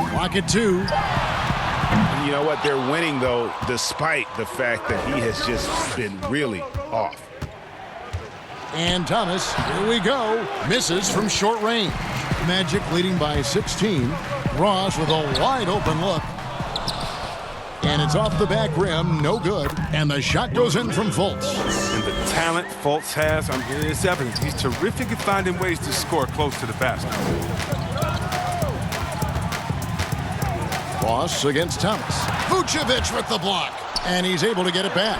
Clock at 2. You know what? They're winning, though, despite the fact that he has just been really off. And Thomas, here we go, misses from short range. Magic leading by 16. Ross with a wide open look. And it's off the back rim, no good. And the shot goes in from Fultz. And the talent Fultz has, I mean, it's evident. He's terrific at finding ways to score close to the basket. Ross against Thomas. Vucevic with the block. And he's able to get it back.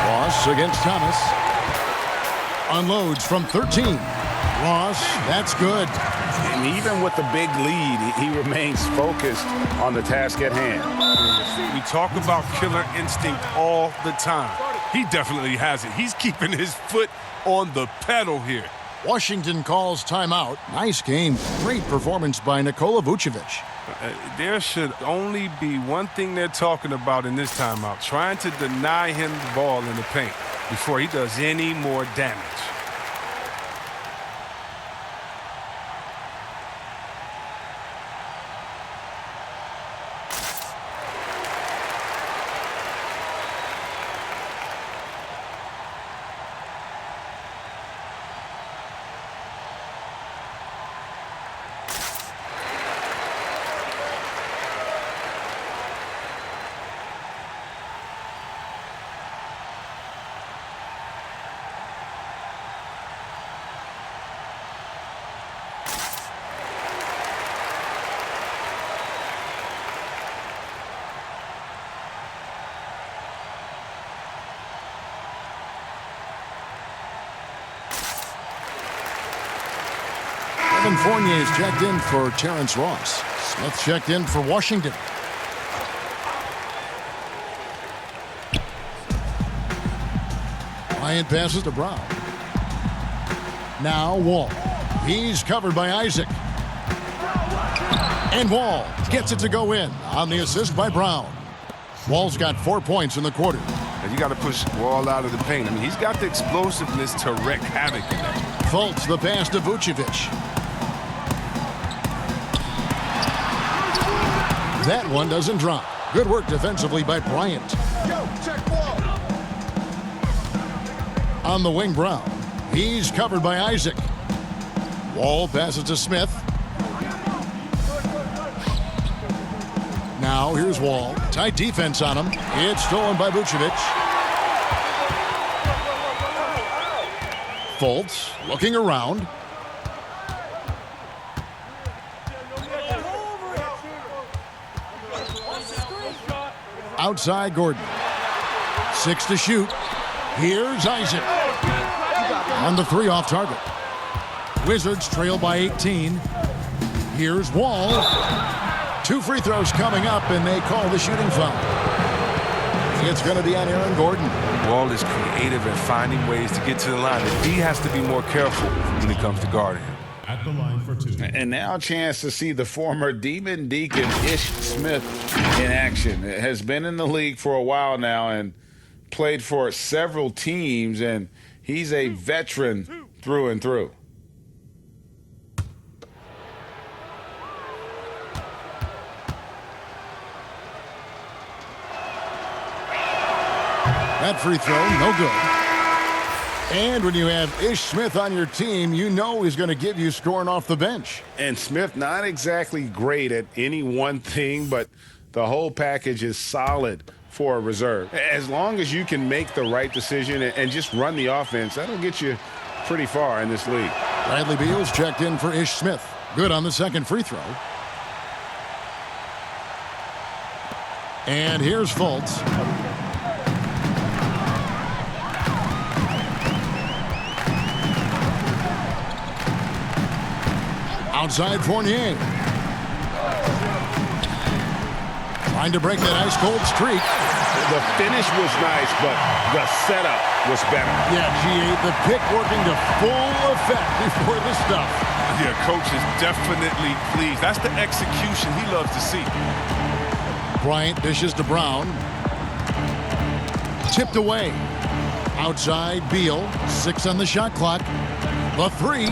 Ross against Thomas. Unloads from 13. Ross, that's good. And even with the big lead, he remains focused on the task at hand. We talk about killer instinct all the time. He definitely has it. He's keeping his foot on the pedal here. Washington calls timeout. Nice game. Great performance by Nikola Vucevic. There should only be one thing they're talking about in this timeout, trying to deny him the ball in the paint before he does any more damage. Evan Fournier is checked in for Terrence Ross. Smith checked in for Washington. Bryant passes to Brown. Now Wall. He's covered by Isaac. And Wall gets it to go in on the assist by Brown. Wall's got 4 points in the quarter. And you got to push Wall out of the paint. I mean, he's got the explosiveness to wreak havoc in there. Fultz the pass to Vucevic. That one doesn't drop. Good work defensively by Bryant. Yo, check Wall. On the wing, Brown. He's covered by Isaac. Wall passes to Smith. Now here's Wall. Tight defense on him. It's stolen by Vucevic. Fultz looking around. Outside Gordon. 6 to shoot. Here's Isaac. On the 3 off target. Wizards trail by 18. Here's Wall. 2 free throws coming up, and they call the shooting foul. It's going to be on Aaron Gordon. Wall is creative at finding ways to get to the line. The D has to be more careful when it comes to guarding him. At the line for 2. And now a chance to see the former Demon Deacon Ish Smith in action. Has been in the league for a while now and played for several teams, and he's a veteran through and through. That free throw, no good. And when you have Ish Smith on your team, you know he's going to give you scoring off the bench. And Smith not exactly great at any one thing, but the whole package is solid for a reserve. As long as you can make the right decision and just run the offense, that'll get you pretty far in this league. Bradley Beal's checked in for Ish Smith. Good on the second free throw. And here's Fultz. Outside Fournier. Trying to break that ice-cold streak. The finish was nice, but the setup was better. Yeah, G.A., the pick working to full effect before the stuff. Yeah, coach is definitely pleased. That's the execution he loves to see. Bryant dishes to Brown. Tipped away. Outside Beal. 6 on the shot clock. The 3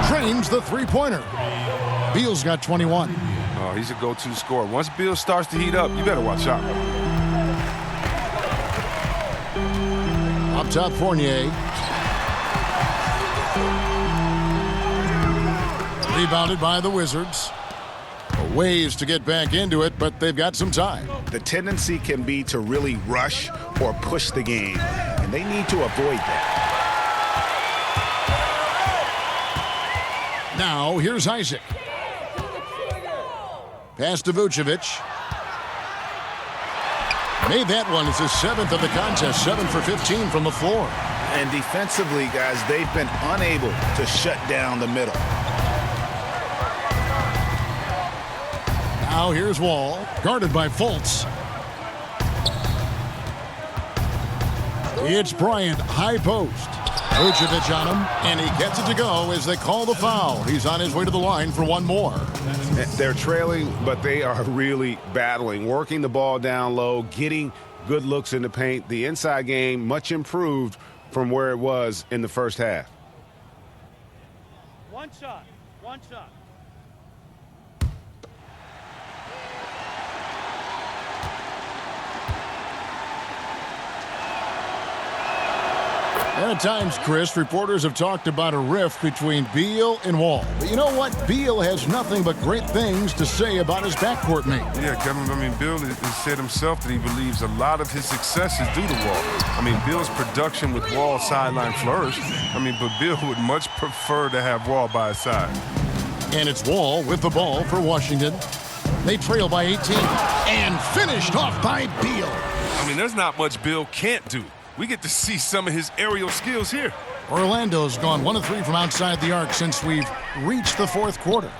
drains the three-pointer. Beal's got 21. Oh, he's a go-to scorer. Once Beal starts to heat up, you better watch out. Up top, Fournier. Rebounded by the Wizards. Ways to get back into it, but they've got some time. The tendency can be to really rush or push the game, and they need to avoid that. Now, here's Isaac. Pass to Vucevic. Made that one. It's his 7th of the contest. 7 for 15 from the floor. And defensively, guys, they've been unable to shut down the middle. Now here's Wall. Guarded by Fultz. It's Bryant, high post. Vucevic on him, and he gets it to go as they call the foul. He's on his way to the line for one more. They're trailing, but they are really battling, working the ball down low, getting good looks in the paint. The inside game much improved from where it was in the first half. One shot. And at times, Chris, reporters have talked about a rift between Beal and Wall. But you know what? Beal has nothing but great things to say about his backcourt mate. Yeah, Kevin, Bill has said himself that he believes a lot of his success is due to Wall. Bill's production with Wall sideline flourished. But Bill would much prefer to have Wall by his side. And it's Wall with the ball for Washington. They trail by 18. And finished off by Beal. There's not much Bill can't do. We get to see some of his aerial skills here. Orlando's gone 1 of 3 from outside the arc since we've reached the fourth quarter.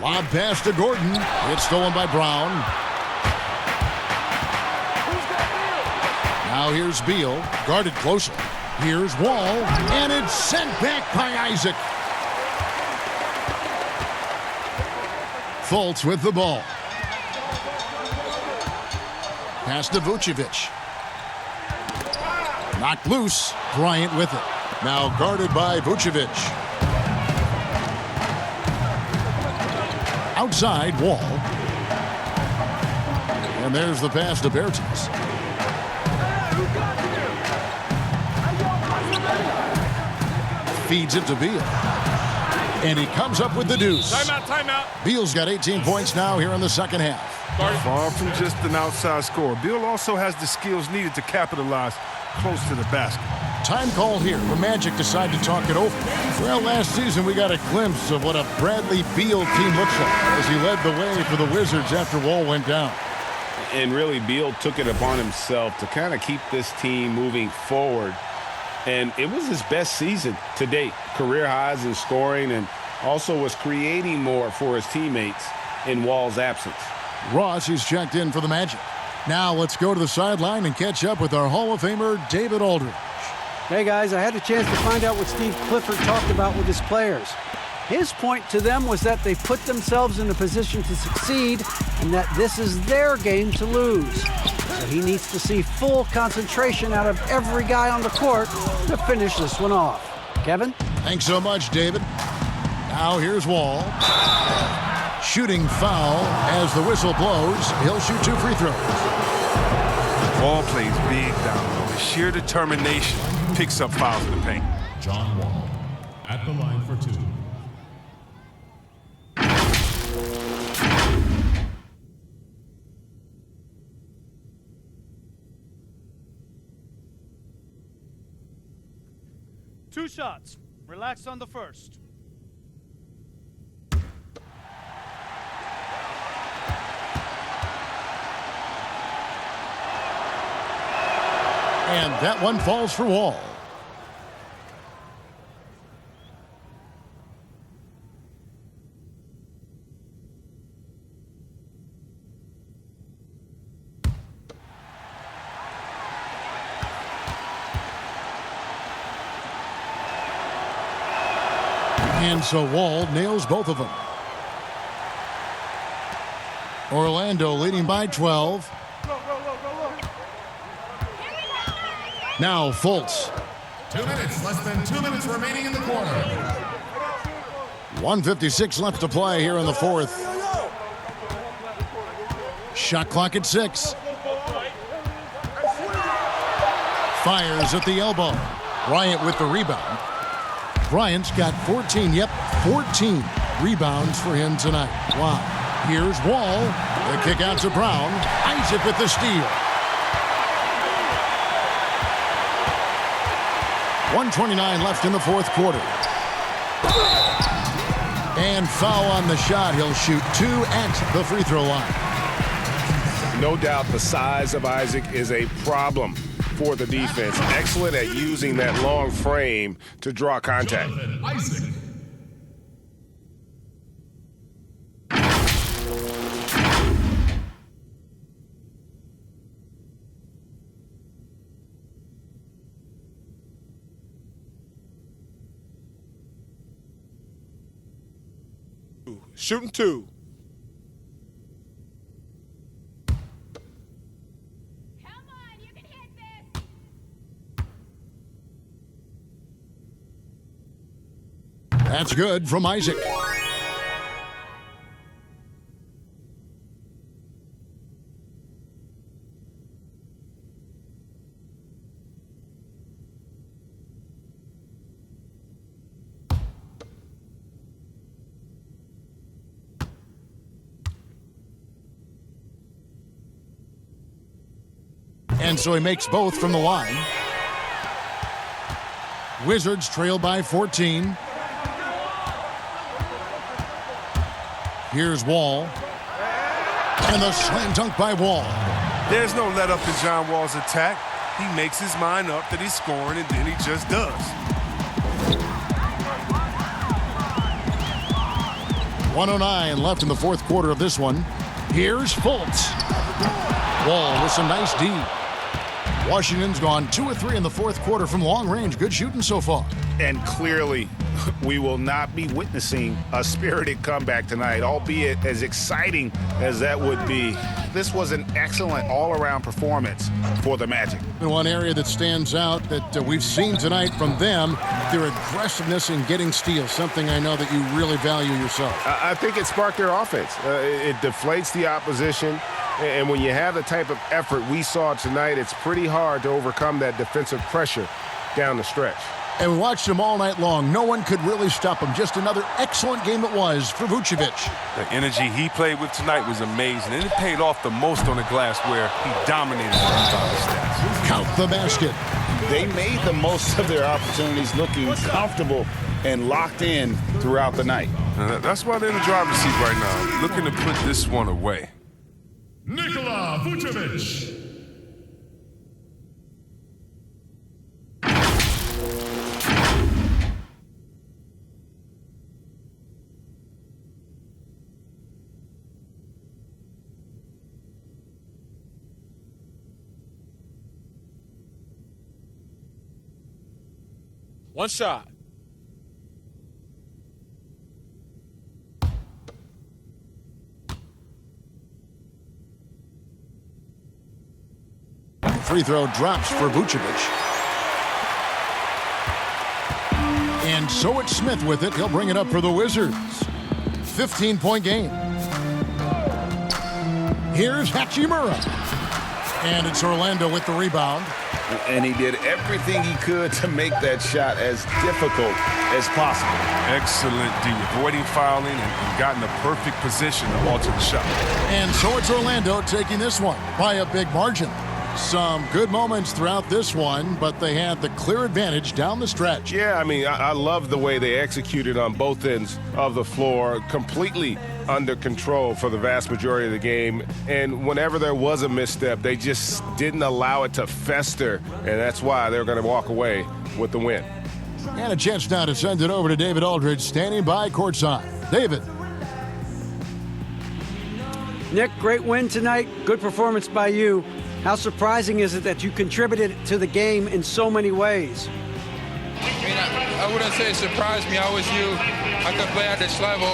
Lob pass to Gordon. It's stolen by Brown. Now here's Beal, guarded closely. Here's Wall, and it's sent back by Isaac. Fultz with the ball. Pass to Vucevic. Knocked loose. Bryant with it. Now guarded by Vucevic. Outside, Wall. And there's the pass to Bertans. Feeds it to Beal. And he comes up with the deuce. Timeout. Beal's got 18 points now here in the second half. Far from just an outside scorer, Beal also has the skills needed to capitalize close to the basket. Time call here. The Magic decide to talk it over. Well, last season we got a glimpse of what a Bradley Beal team looks like as he led the way for the Wizards after Wall went down. And really, Beal took it upon himself to kind of keep this team moving forward. And it was his best season to date. Career highs in scoring, and also was creating more for his teammates in Wall's absence. Ross is checked in for the Magic. Now let's go to the sideline and catch up with our Hall of Famer, David Aldridge. Hey, guys, I had a chance to find out what Steve Clifford talked about with his players. His point to them was that they put themselves in a position to succeed and that this is their game to lose. So he needs to see full concentration out of every guy on the court to finish this one off. Kevin? Thanks so much, David. Now here's Wall. Shooting foul as the whistle blows. He'll shoot 2 free throws. Wall plays big down low. Sheer determination picks up fouls in the paint. John Wall at the line for 2. Two shots. Relax on the first. And that one falls for Wall. And so Wall nails both of them. Orlando leading by 12. Now Fultz. 2 minutes, less than 2 minutes remaining in the quarter. 1:56 left to play here in the fourth. Shot clock at 6. Fires at the elbow. Bryant with the rebound. Bryant's got 14 rebounds for him tonight. Wow. Here's Wall. The kick out to Brown. Isaac with the steal. 1:29 left in the fourth quarter. And foul on the shot. He'll shoot 2 at the free throw line. No doubt the size of Isaac is a problem for the defense. Excellent at using that long frame to draw contact. Isaac. Shooting 2. That's good from Isaac. And so he makes both from the line. Wizards trail by 14. Here's Wall. And the slam dunk by Wall. There's no let up in John Wall's attack. he makes his mind up that he's scoring, and then he just does. 1:09 left in the fourth quarter of this one. Here's Fultz. Wall with some nice D. Washington's gone 2 of 3 in the fourth quarter from long range. Good shooting so far. And clearly, we will not be witnessing a spirited comeback tonight, albeit as exciting as that would be. This was an excellent all-around performance for the Magic. And one area that stands out that we've seen tonight from them, their aggressiveness in getting steals, something I know that you really value yourself. I think it sparked their offense. It deflates the opposition. And when you have the type of effort we saw tonight, it's pretty hard to overcome that defensive pressure down the stretch. And we watched him all night long. No one could really stop him. Just another excellent game it was for Vucevic. The energy he played with tonight was amazing, and it paid off the most on the glass where he dominated the rebound stats. Count the basket. They made the most of their opportunities, looking comfortable and locked in throughout the night. That's why they're in the driver's seat right now, looking to put this one away. Nikola Vucevic. One shot. Free throw drops for Vucevic. And so it's Smith with it. He'll bring it up for the Wizards. 15-point game. Here's Hachimura. And it's Orlando with the rebound. And he did everything he could to make that shot as difficult as possible. Excellent D, avoiding fouling and got in the perfect position to alter the shot. And so it's Orlando taking this one by a big margin. Some good moments throughout this one, but they had the clear advantage down the stretch. Yeah, I mean, I love the way they executed on both ends of the floor, completely under control for the vast majority of the game. And whenever there was a misstep, they just didn't allow it to fester, and that's why they're going to walk away with the win. And a chance now to send it over to David Aldridge, standing by courtside. David. Nick, great win tonight. Good performance by you. How surprising is it that you contributed to the game in so many ways? I mean, I wouldn't say it surprised me. I always knew I could play at this level,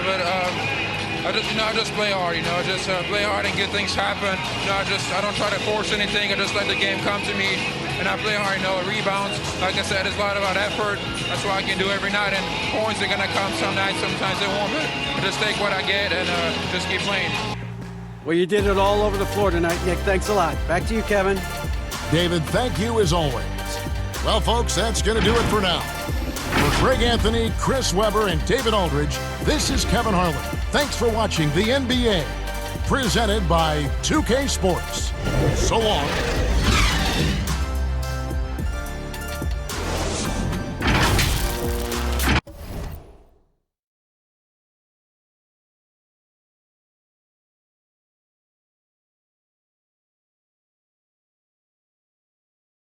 but I just play hard. I just play hard and get things happen. I don't try to force anything. I just let the game come to me, and I play hard. Rebounds. Like I said, it's a lot about effort. That's what I can do every night. And points are gonna come some nights. Sometimes they won't. But I just take what I get and just keep playing. Well, you did it all over the floor tonight, Nick. Thanks a lot. Back to you, Kevin. David, thank you as always. Well, folks, that's going to do it for now. For Greg Anthony, Chris Webber, and David Aldridge, this is Kevin Harlan. Thanks for watching the NBA, presented by 2K Sports. So long.